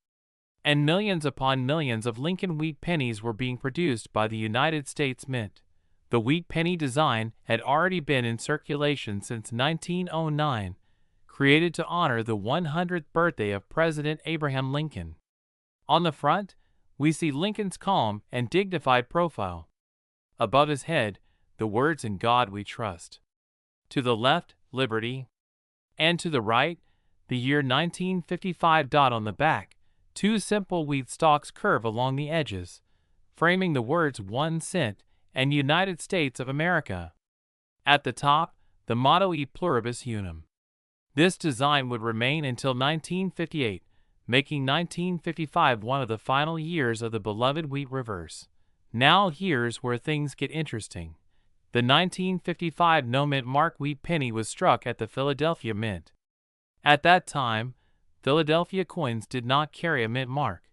And millions upon millions of Lincoln wheat pennies were being produced by the United States Mint. The wheat penny design had already been in circulation since 1909, created to honor the 100th birthday of President Abraham Lincoln. On the front, we see Lincoln's calm and dignified profile. Above his head, the words "In God We Trust." To the left, liberty. And to the right, the year 1955. On the back, 2 simple wheat stalks curve along the edges, framing the words 1 cent and United States of America. At the top, the motto E pluribus unum. This design would remain until 1958, making 1955 one of the final years of the beloved wheat reverse. Now here's where things get interesting. The 1955 no-mint mark wheat penny was struck at the Philadelphia Mint. At that time, Philadelphia coins did not carry a mint mark,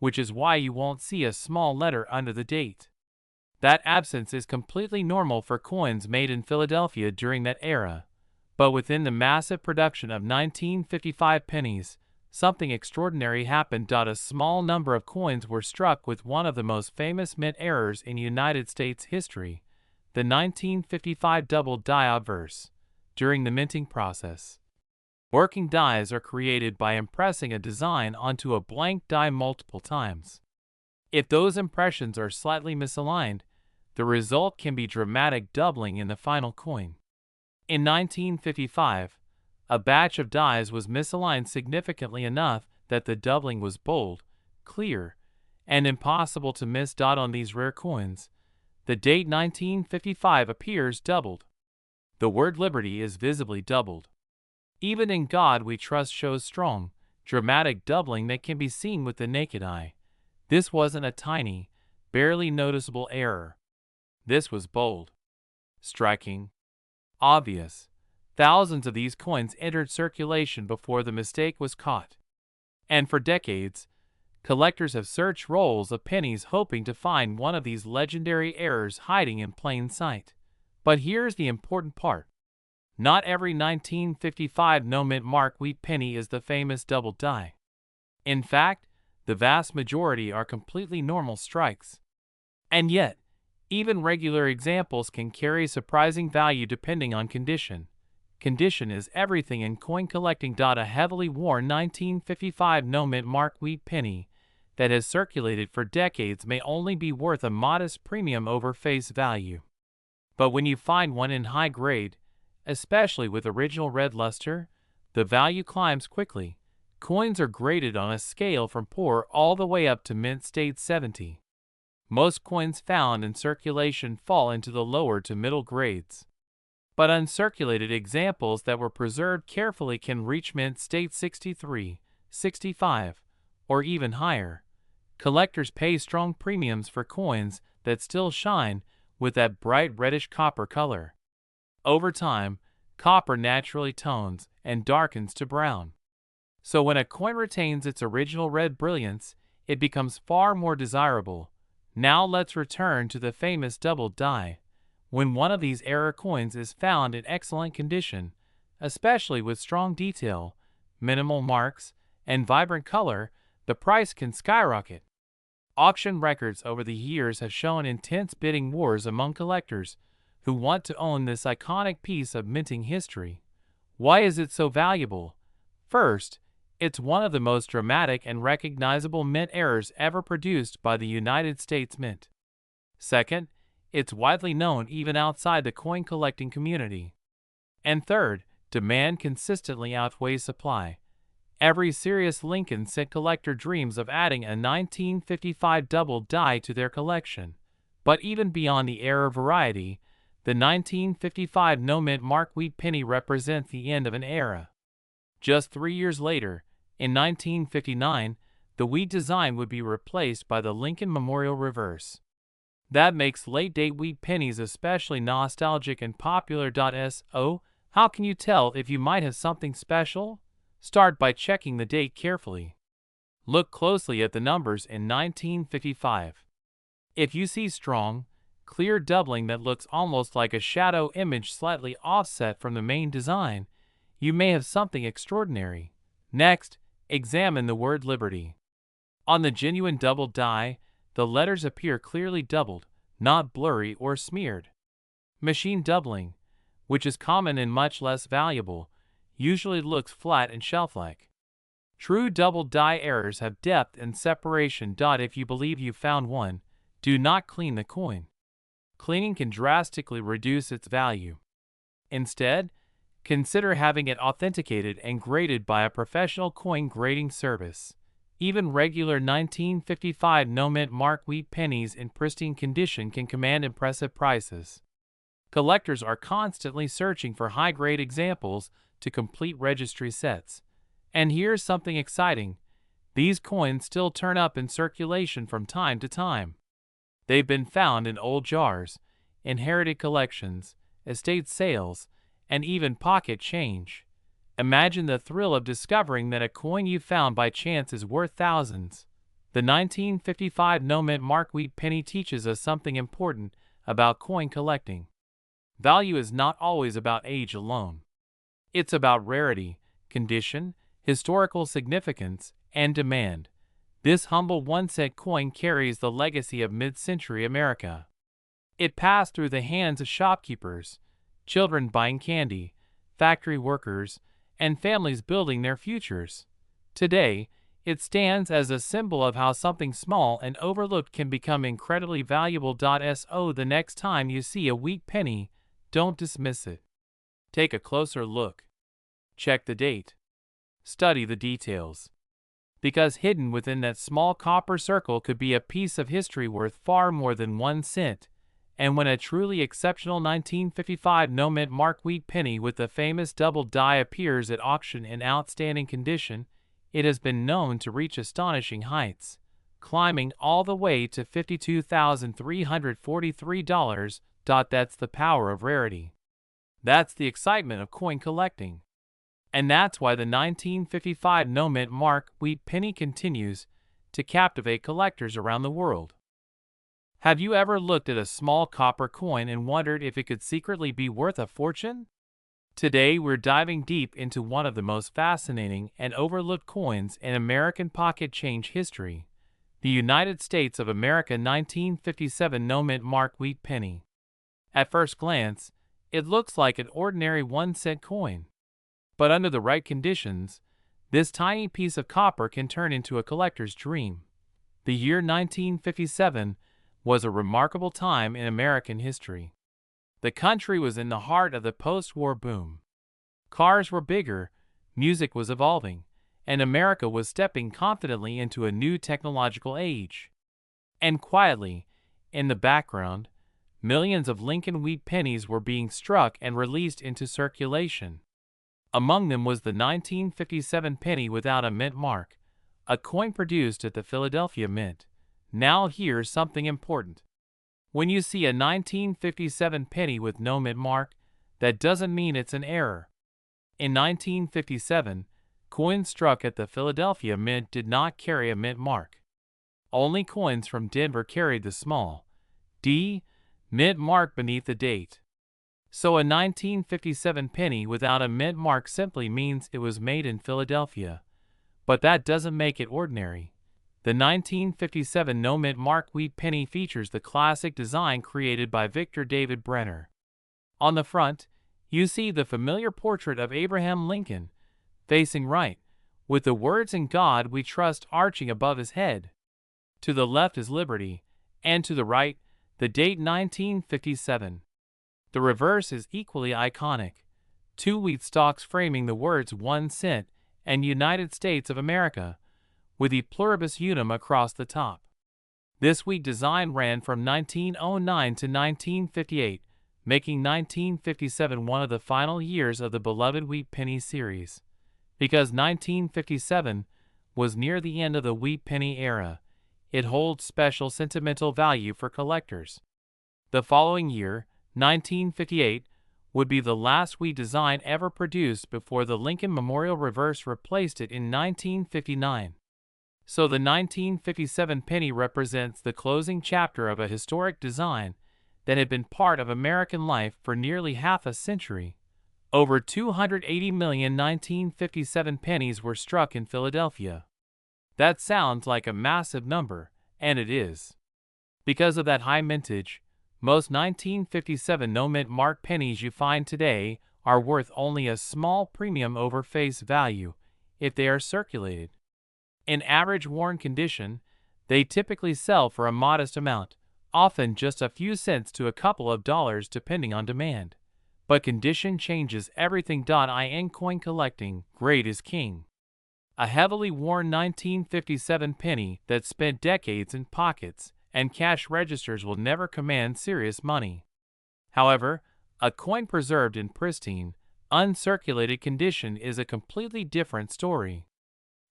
which is why you won't see a small letter under the date. That absence is completely normal for coins made in Philadelphia during that era. But within the massive production of 1955 pennies, something extraordinary happened. A small number of coins were struck with one of the most famous mint errors in United States history, the 1955 double die obverse. During the minting process, working dies are created by impressing a design onto a blank die multiple times. If those impressions are slightly misaligned, the result can be dramatic doubling in the final coin. In 1955, a batch of dies was misaligned significantly enough that the doubling was bold, clear, and impossible to miss. On these rare coins, the date 1955 appears doubled. The word liberty is visibly doubled. Even In God We Trust shows strong, dramatic doubling that can be seen with the naked eye. This wasn't a tiny, barely noticeable error. This was bold, striking, obvious. Thousands of these coins entered circulation before the mistake was caught. And for decades, collectors have searched rolls of pennies hoping to find one of these legendary errors hiding in plain sight. But here's the important part. Not every 1955 no-mint mark wheat penny is the famous double die. In fact, the vast majority are completely normal strikes. And yet, even regular examples can carry surprising value depending on condition. Condition is everything in coin collecting. A heavily worn 1955 no-mint mark wheat penny that has circulated for decades may only be worth a modest premium over face value. But when you find one in high grade, especially with original red luster, the value climbs quickly. Coins are graded on a scale from poor all the way up to mint state 70. Most coins found in circulation fall into the lower to middle grades. But uncirculated examples that were preserved carefully can reach mint state 63, 65, or even higher. Collectors pay strong premiums for coins that still shine with that bright reddish copper color. Over time, copper naturally tones and darkens to brown. So when a coin retains its original red brilliance, it becomes far more desirable. Now let's return to the famous double die. When one of these error coins is found in excellent condition, especially with strong detail, minimal marks, and vibrant color, the price can skyrocket. Auction records over the years have shown intense bidding wars among collectors who want to own this iconic piece of minting history. Why is it so valuable? First, it's one of the most dramatic and recognizable mint errors ever produced by the United States Mint. Second, it's widely known even outside the coin collecting community. And third, demand consistently outweighs supply. Every serious Lincoln Cent collector dreams of adding a 1955 double die to their collection. But even beyond the error variety, the 1955 no-mint mark wheat penny represents the end of an era. Just 3 years later, in 1959, the wheat design would be replaced by the Lincoln Memorial reverse. That makes late-date wheat pennies especially nostalgic and popular. So, how can you tell if you might have something special? Start by checking the date carefully. Look closely at the numbers in 1955. If you see strong, clear doubling that looks almost like a shadow image slightly offset from the main design, you may have something extraordinary. Next, examine the word Liberty. On the genuine double die, the letters appear clearly doubled, not blurry or smeared. Machine doubling, which is common and much less valuable, usually looks flat and shelf-like. True double die errors have depth and separation. If you believe you found one, do not clean the coin. Cleaning can drastically reduce its value. Instead, consider having it authenticated and graded by a professional coin grading service. Even regular 1955 no-mint mark wheat pennies in pristine condition can command impressive prices. Collectors are constantly searching for high-grade examples to complete registry sets. And here's something exciting. These coins still turn up in circulation from time to time. They've been found in old jars, inherited collections, estate sales, and even pocket change. Imagine the thrill of discovering that a coin you found by chance is worth thousands. The 1955 no-mint mark wheat penny teaches us something important about coin collecting. Value is not always about age alone. It's about rarity, condition, historical significance, and demand. This humble 1-cent coin carries the legacy of mid-century America. It passed through the hands of shopkeepers, children buying candy, factory workers, and families building their futures. Today, it stands as a symbol of how something small and overlooked can become incredibly valuable. So the next time you see a wheat penny, don't dismiss it. Take a closer look. Check the date. Study the details. Because hidden within that small copper circle could be a piece of history worth far more than 1 cent. And when a truly exceptional 1955 no-mint mark wheat penny with the famous double die appears at auction in outstanding condition, it has been known to reach astonishing heights, climbing all the way to $52,343. That's the power of rarity. That's the excitement of coin collecting. And that's why the 1955 no-mint mark wheat penny continues to captivate collectors around the world. Have you ever looked at a small copper coin and wondered if it could secretly be worth a fortune? Today, we're diving deep into one of the most fascinating and overlooked coins in American pocket change history, the United States of America 1957 no-mint mark wheat penny. At first glance, it looks like an ordinary 1-cent coin. But under the right conditions, this tiny piece of copper can turn into a collector's dream. The year 1957 was a remarkable time in American history. The country was in the heart of the post-war boom. Cars were bigger, music was evolving, and America was stepping confidently into a new technological age. And quietly, in the background, millions of Lincoln wheat pennies were being struck and released into circulation. Among them was the 1957 penny without a mint mark, a coin produced at the Philadelphia Mint. Now here's something important. When you see a 1957 penny with no mint mark, that doesn't mean it's an error. In 1957, coins struck at the Philadelphia Mint did not carry a mint mark. Only coins from Denver carried the small D mint mark beneath the date. So a 1957 penny without a mint mark simply means it was made in Philadelphia. But that doesn't make it ordinary. The 1957 no-mint mark wheat penny features the classic design created by Victor David Brenner. On the front, you see the familiar portrait of Abraham Lincoln, facing right, with the words "In God We Trust" arching above his head. To the left is Liberty, and to the right, the date 1957. The reverse is equally iconic. Two wheat stalks framing the words 1 cent and United States of America, with the pluribus unum across the top. This wheat design ran from 1909 to 1958, making 1957 one of the final years of the beloved wheat penny series. Because 1957 was near the end of the wheat penny era, it holds special sentimental value for collectors. The following year, 1958, would be the last wheat design ever produced before the Lincoln Memorial reverse replaced it in 1959. So the 1957 penny represents the closing chapter of a historic design that had been part of American life for nearly half a century. Over 280 million 1957 pennies were struck in Philadelphia. That sounds like a massive number, and it is. Because of that high mintage, most 1957 no-mint mark pennies you find today are worth only a small premium over face value if they are circulated. In average worn condition, they typically sell for a modest amount, often just a few cents to a couple of dollars depending on demand. But condition changes everything. In coin collecting, grade is king. A heavily worn 1957 penny that spent decades in pockets and cash registers will never command serious money. However, a coin preserved in pristine, uncirculated condition is a completely different story.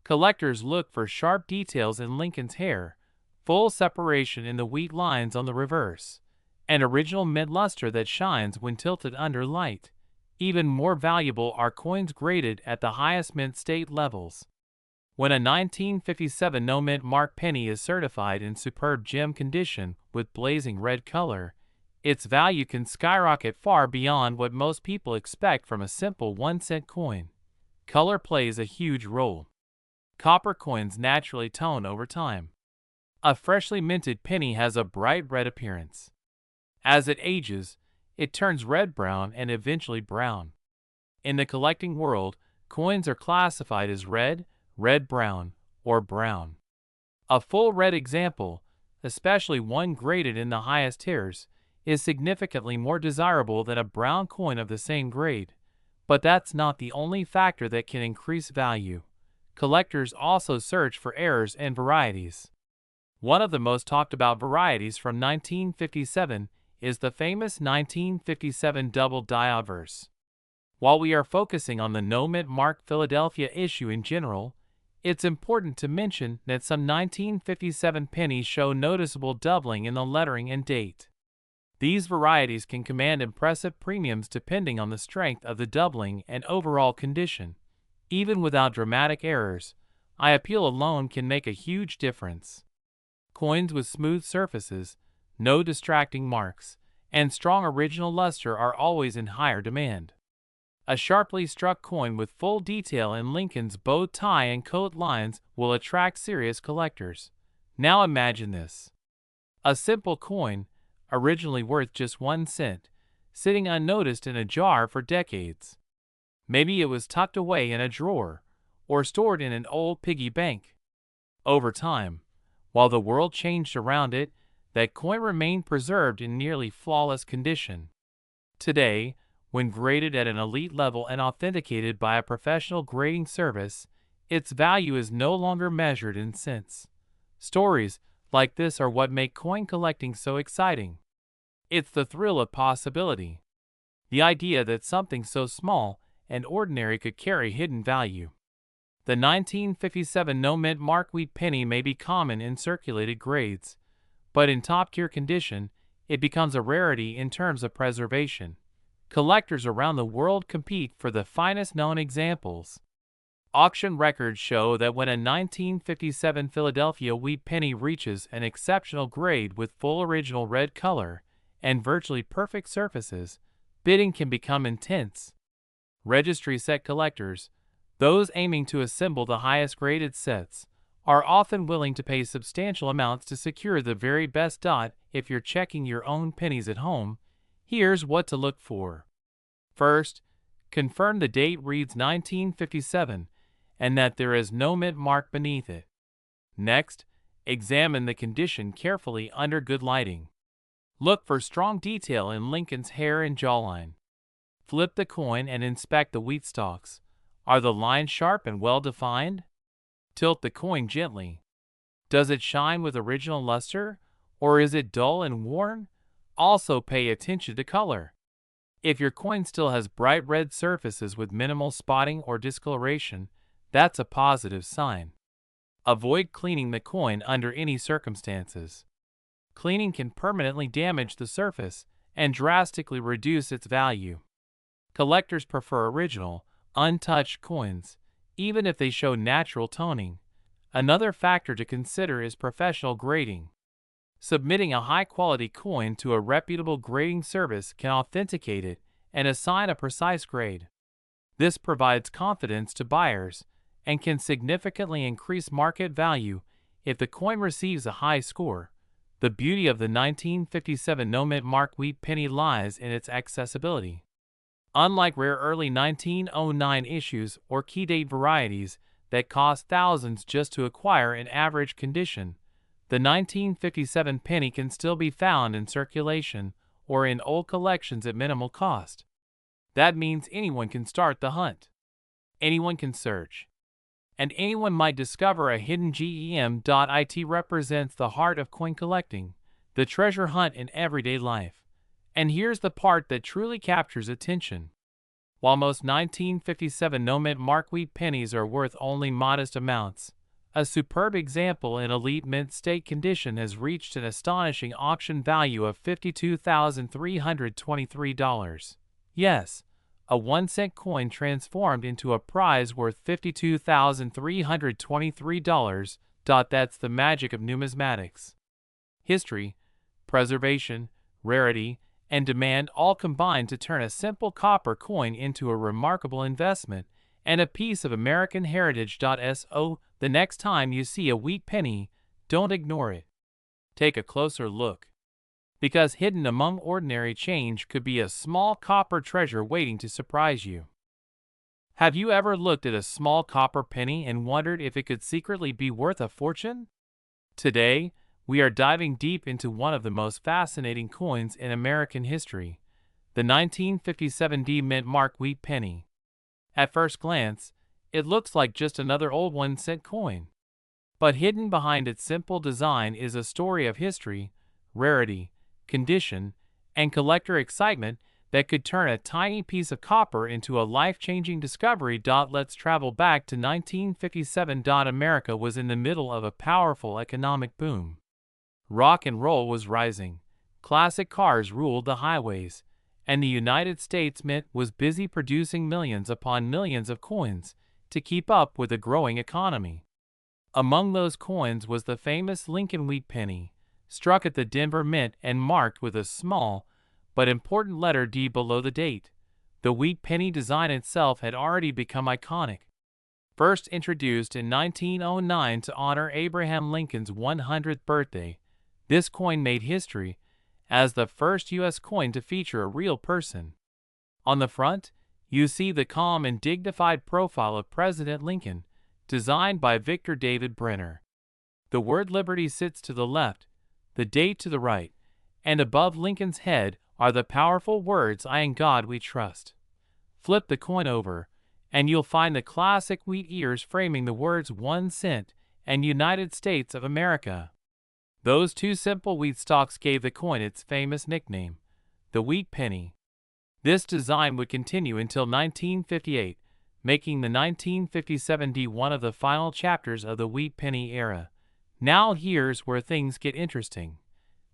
Collectors look for sharp details in Lincoln's hair, full separation in the wheat lines on the reverse, and original mint luster that shines when tilted under light. Even more valuable are coins graded at the highest mint state levels. When a 1957 no-mint mark penny is certified in superb gem condition with blazing red color, its value can skyrocket far beyond what most people expect from a simple 1-cent coin. Color plays a huge role. Copper coins naturally tone over time. A freshly minted penny has a bright red appearance. As it ages, it turns red-brown and eventually brown. In the collecting world, coins are classified as red, red-brown, or brown. A full red example, especially one graded in the highest tiers, is significantly more desirable than a brown coin of the same grade. But that's not the only factor that can increase value. Collectors also search for errors and varieties. One of the most talked about varieties from 1957 is the famous 1957 double die obverse. While we are focusing on the no-mint mark Philadelphia issue in general, it's important to mention that some 1957 pennies show noticeable doubling in the lettering and date. These varieties can command impressive premiums depending on the strength of the doubling and overall condition. Even without dramatic errors, eye appeal alone can make a huge difference. Coins with smooth surfaces, no distracting marks, and strong original luster are always in higher demand. A sharply struck coin with full detail in Lincoln's bow tie and coat lines will attract serious collectors. Now imagine this. A simple coin, originally worth just 1 cent, sitting unnoticed in a jar for decades. Maybe it was tucked away in a drawer, or stored in an old piggy bank. Over time, while the world changed around it, that coin remained preserved in nearly flawless condition. Today, when graded at an elite level and authenticated by a professional grading service, its value is no longer measured in cents. Stories like this are what make coin collecting so exciting. It's the thrill of possibility. The idea that something so small and ordinary could carry hidden value. The 1957 no-mint mark wheat penny may be common in circulated grades, but in top-tier condition, it becomes a rarity in terms of preservation. Collectors around the world compete for the finest known examples. Auction records show that when a 1957 Philadelphia wheat penny reaches an exceptional grade with full original red color and virtually perfect surfaces, bidding can become intense. Registry set collectors, those aiming to assemble the highest graded sets, are often willing to pay substantial amounts to secure the very best dot. If you're checking your own pennies at home, here's what to look for. First, confirm the date reads 1957 and that there is no mint mark beneath it. Next, examine the condition carefully under good lighting. Look for strong detail in Lincoln's hair and jawline. Flip the coin and inspect the wheat stalks. Are the lines sharp and well defined? Tilt the coin gently. Does it shine with original luster, or is it dull and worn? Also pay attention to color. If your coin still has bright red surfaces with minimal spotting or discoloration, that's a positive sign. Avoid cleaning the coin under any circumstances. Cleaning can permanently damage the surface and drastically reduce its value. Collectors prefer original, untouched coins, even if they show natural toning. Another factor to consider is professional grading. Submitting a high-quality coin to a reputable grading service can authenticate it and assign a precise grade. This provides confidence to buyers and can significantly increase market value if the coin receives a high score. The beauty of the 1957 no-mint mark wheat penny lies in its accessibility. Unlike rare early 1909 issues or key date varieties that cost thousands just to acquire in average condition, the 1957 penny can still be found in circulation or in old collections at minimal cost. That means anyone can start the hunt. Anyone can search. And anyone might discover a hidden gem. It represents the heart of coin collecting, the treasure hunt in everyday life. And here's the part that truly captures attention. While most 1957 no-mint mark wheat pennies are worth only modest amounts, a superb example in elite mint state condition has reached an astonishing auction value of $52,323. Yes, a 1-cent coin transformed into a prize worth $52,323. That's the magic of numismatics. History, preservation, rarity, and demand all combine to turn a simple copper coin into a remarkable investment and a piece of American heritage. So, the next time you see a wheat penny, don't ignore it. Take a closer look. Because hidden among ordinary change could be a small copper treasure waiting to surprise you. Have you ever looked at a small copper penny and wondered if it could secretly be worth a fortune? Today, we are diving deep into one of the most fascinating coins in American history, the 1957 D-Mint mark wheat penny. At first glance, it looks like just another old 1-cent coin. But hidden behind its simple design is a story of history, rarity, condition, and collector excitement that could turn a tiny piece of copper into a life-changing discovery. Let's travel back to 1957. America was in the middle of a powerful economic boom. Rock and roll was rising, classic cars ruled the highways, and the United States Mint was busy producing millions upon millions of coins to keep up with the growing economy. Among those coins was the famous Lincoln wheat penny, struck at the Denver Mint and marked with a small but important letter D below the date, The wheat penny design itself had already become iconic. First introduced in 1909 to honor Abraham Lincoln's 100th birthday, this coin made history as the first U.S. coin to feature a real person. On the front, you see the calm and dignified profile of President Lincoln, designed by Victor David Brenner. The word Liberty sits to the left, the date to the right, and above Lincoln's head are the powerful words, "I in God we trust." Flip the coin over, and you'll find the classic wheat ears framing the words 1 cent and United States of America. Those two simple wheat stalks gave the coin its famous nickname, the wheat penny. This design would continue until 1958, making the 1957 D one of the final chapters of the wheat penny era. Now here's where things get interesting.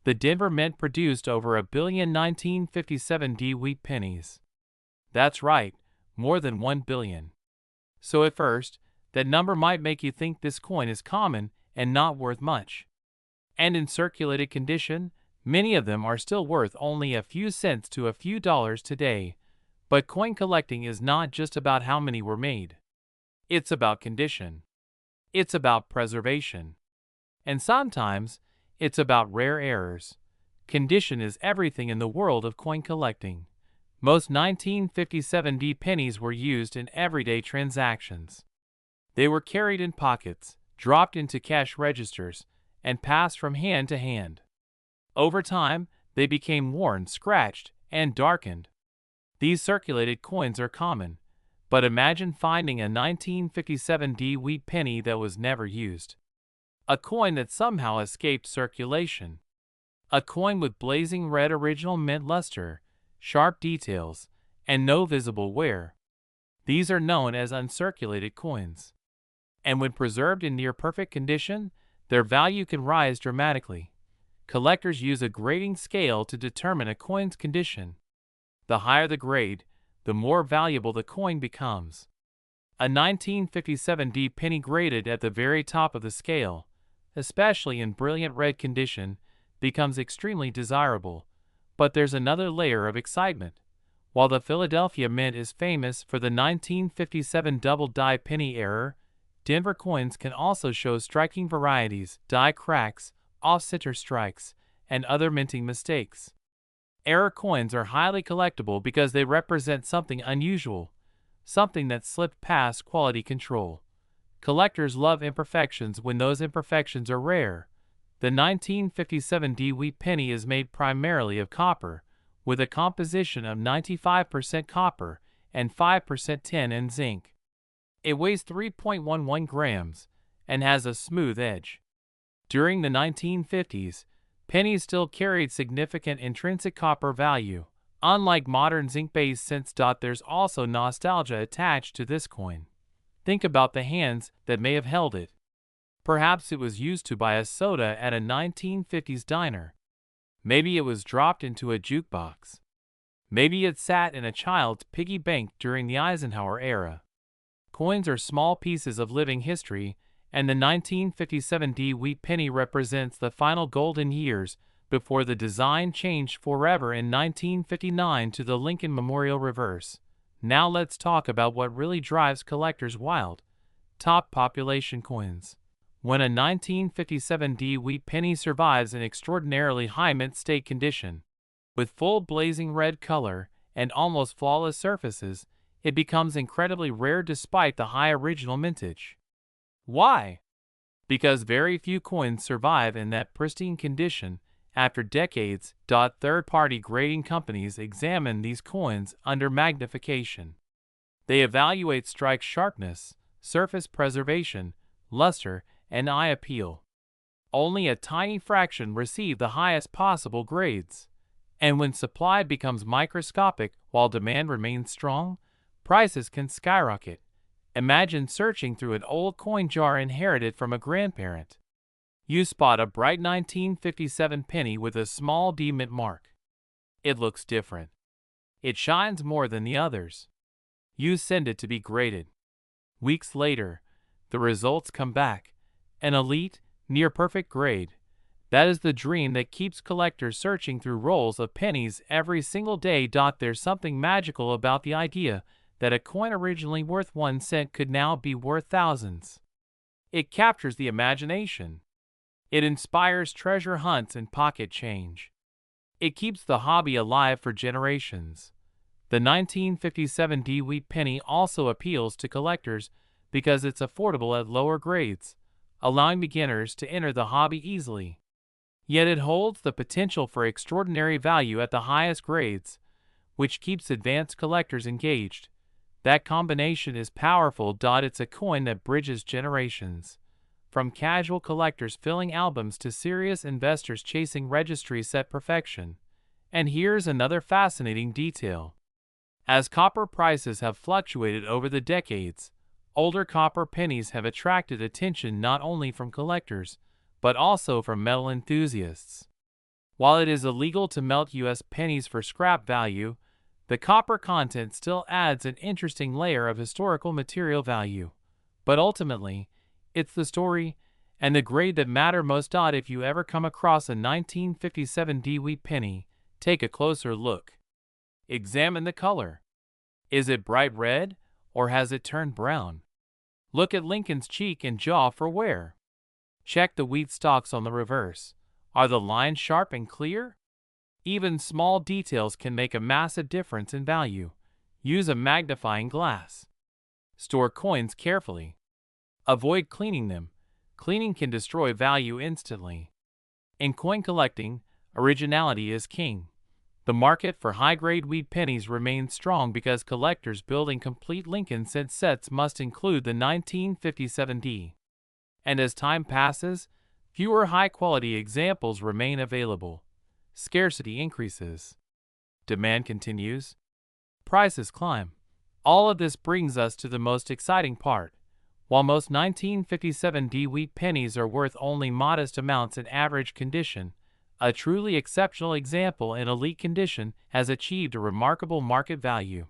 The Denver Mint produced over 1 billion 1957 D wheat pennies. That's right, more than 1 billion. So at first, that number might make you think this coin is common and not worth much. And in circulated condition, many of them are still worth only a few cents to a few dollars today. But coin collecting is not just about how many were made. It's about condition. It's about preservation. And sometimes, it's about rare errors. Condition is everything in the world of coin collecting. Most 1957 D pennies were used in everyday transactions. They were carried in pockets, dropped into cash registers, and passed from hand to hand. Over time, they became worn, scratched, and darkened. These circulated coins are common, but imagine finding a 1957 D wheat penny that was never used. A coin that somehow escaped circulation. A coin with blazing red original mint luster, sharp details, and no visible wear. These are known as uncirculated coins. And when preserved in near-perfect condition, their value can rise dramatically. Collectors use a grading scale to determine a coin's condition. The higher the grade, the more valuable the coin becomes. A 1957 D penny graded at the very top of the scale, especially in brilliant red condition, becomes extremely desirable. But there's another layer of excitement. While the Philadelphia Mint is famous for the 1957 double die penny error, Denver coins can also show striking varieties, die cracks, off-center strikes, and other minting mistakes. Error coins are highly collectible because they represent something unusual, something that slipped past quality control. Collectors love imperfections when those imperfections are rare. The 1957 D wheat penny is made primarily of copper, with a composition of 95% copper and 5% tin and zinc. It weighs 3.11 grams and has a smooth edge. During the 1950s, pennies still carried significant intrinsic copper value. Unlike modern zinc-based cents, there's also nostalgia attached to this coin. Think about the hands that may have held it. Perhaps it was used to buy a soda at a 1950s diner. Maybe it was dropped into a jukebox. Maybe it sat in a child's piggy bank during the Eisenhower era. Coins are small pieces of living history, and the 1957 D wheat penny represents the final golden years before the design changed forever in 1959 to the Lincoln Memorial reverse. Now let's talk about what really drives collectors wild: top population coins. When a 1957 D wheat penny survives in extraordinarily high mint state condition, with full blazing red color and almost flawless surfaces, it becomes incredibly rare despite the high original mintage. Why? Because very few coins survive in that pristine condition after decades. Third-party grading companies examine these coins under magnification. They evaluate strike sharpness, surface preservation, luster, and eye appeal. Only a tiny fraction receive the highest possible grades. And when supply becomes microscopic while demand remains strong, prices can skyrocket. Imagine searching through an old coin jar inherited from a grandparent. You spot a bright 1957 penny with a small D mint mark. It looks different. It shines more than the others. You send it to be graded. Weeks later, the results come back. An elite, near-perfect grade. That is the dream that keeps collectors searching through rolls of pennies every single day. There's something magical about the idea that a coin originally worth 1 cent could now be worth thousands. It captures the imagination. It inspires treasure hunts and pocket change. It keeps the hobby alive for generations. The 1957 D-Wheat penny also appeals to collectors because it's affordable at lower grades, allowing beginners to enter the hobby easily. Yet it holds the potential for extraordinary value at the highest grades, which keeps advanced collectors engaged. That combination is powerful. It's a coin that bridges generations, from casual collectors filling albums to serious investors chasing registry set perfection. And here's another fascinating detail. As copper prices have fluctuated over the decades, older copper pennies have attracted attention not only from collectors, but also from metal enthusiasts. While it is illegal to melt U.S. pennies for scrap value, the copper content still adds an interesting layer of historical material value. But ultimately, it's the story and the grade that matter most. If you ever come across a 1957 D-Wheat penny, take a closer look. Examine the color. Is it bright red, or has it turned brown? Look at Lincoln's cheek and jaw for wear. Check the wheat stalks on the reverse. Are the lines sharp and clear? Even small details can make a massive difference in value. Use a magnifying glass. Store coins carefully. Avoid cleaning them. Cleaning can destroy value instantly. In coin collecting, originality is king. The market for high-grade wheat pennies remains strong because collectors building complete Lincoln Cent sets must include the 1957 D. And as time passes, fewer high-quality examples remain available. Scarcity increases. Demand continues. Prices climb. All of this brings us to the most exciting part. While most 1957 D-Wheat pennies are worth only modest amounts in average condition, a truly exceptional example in elite condition has achieved a remarkable market value.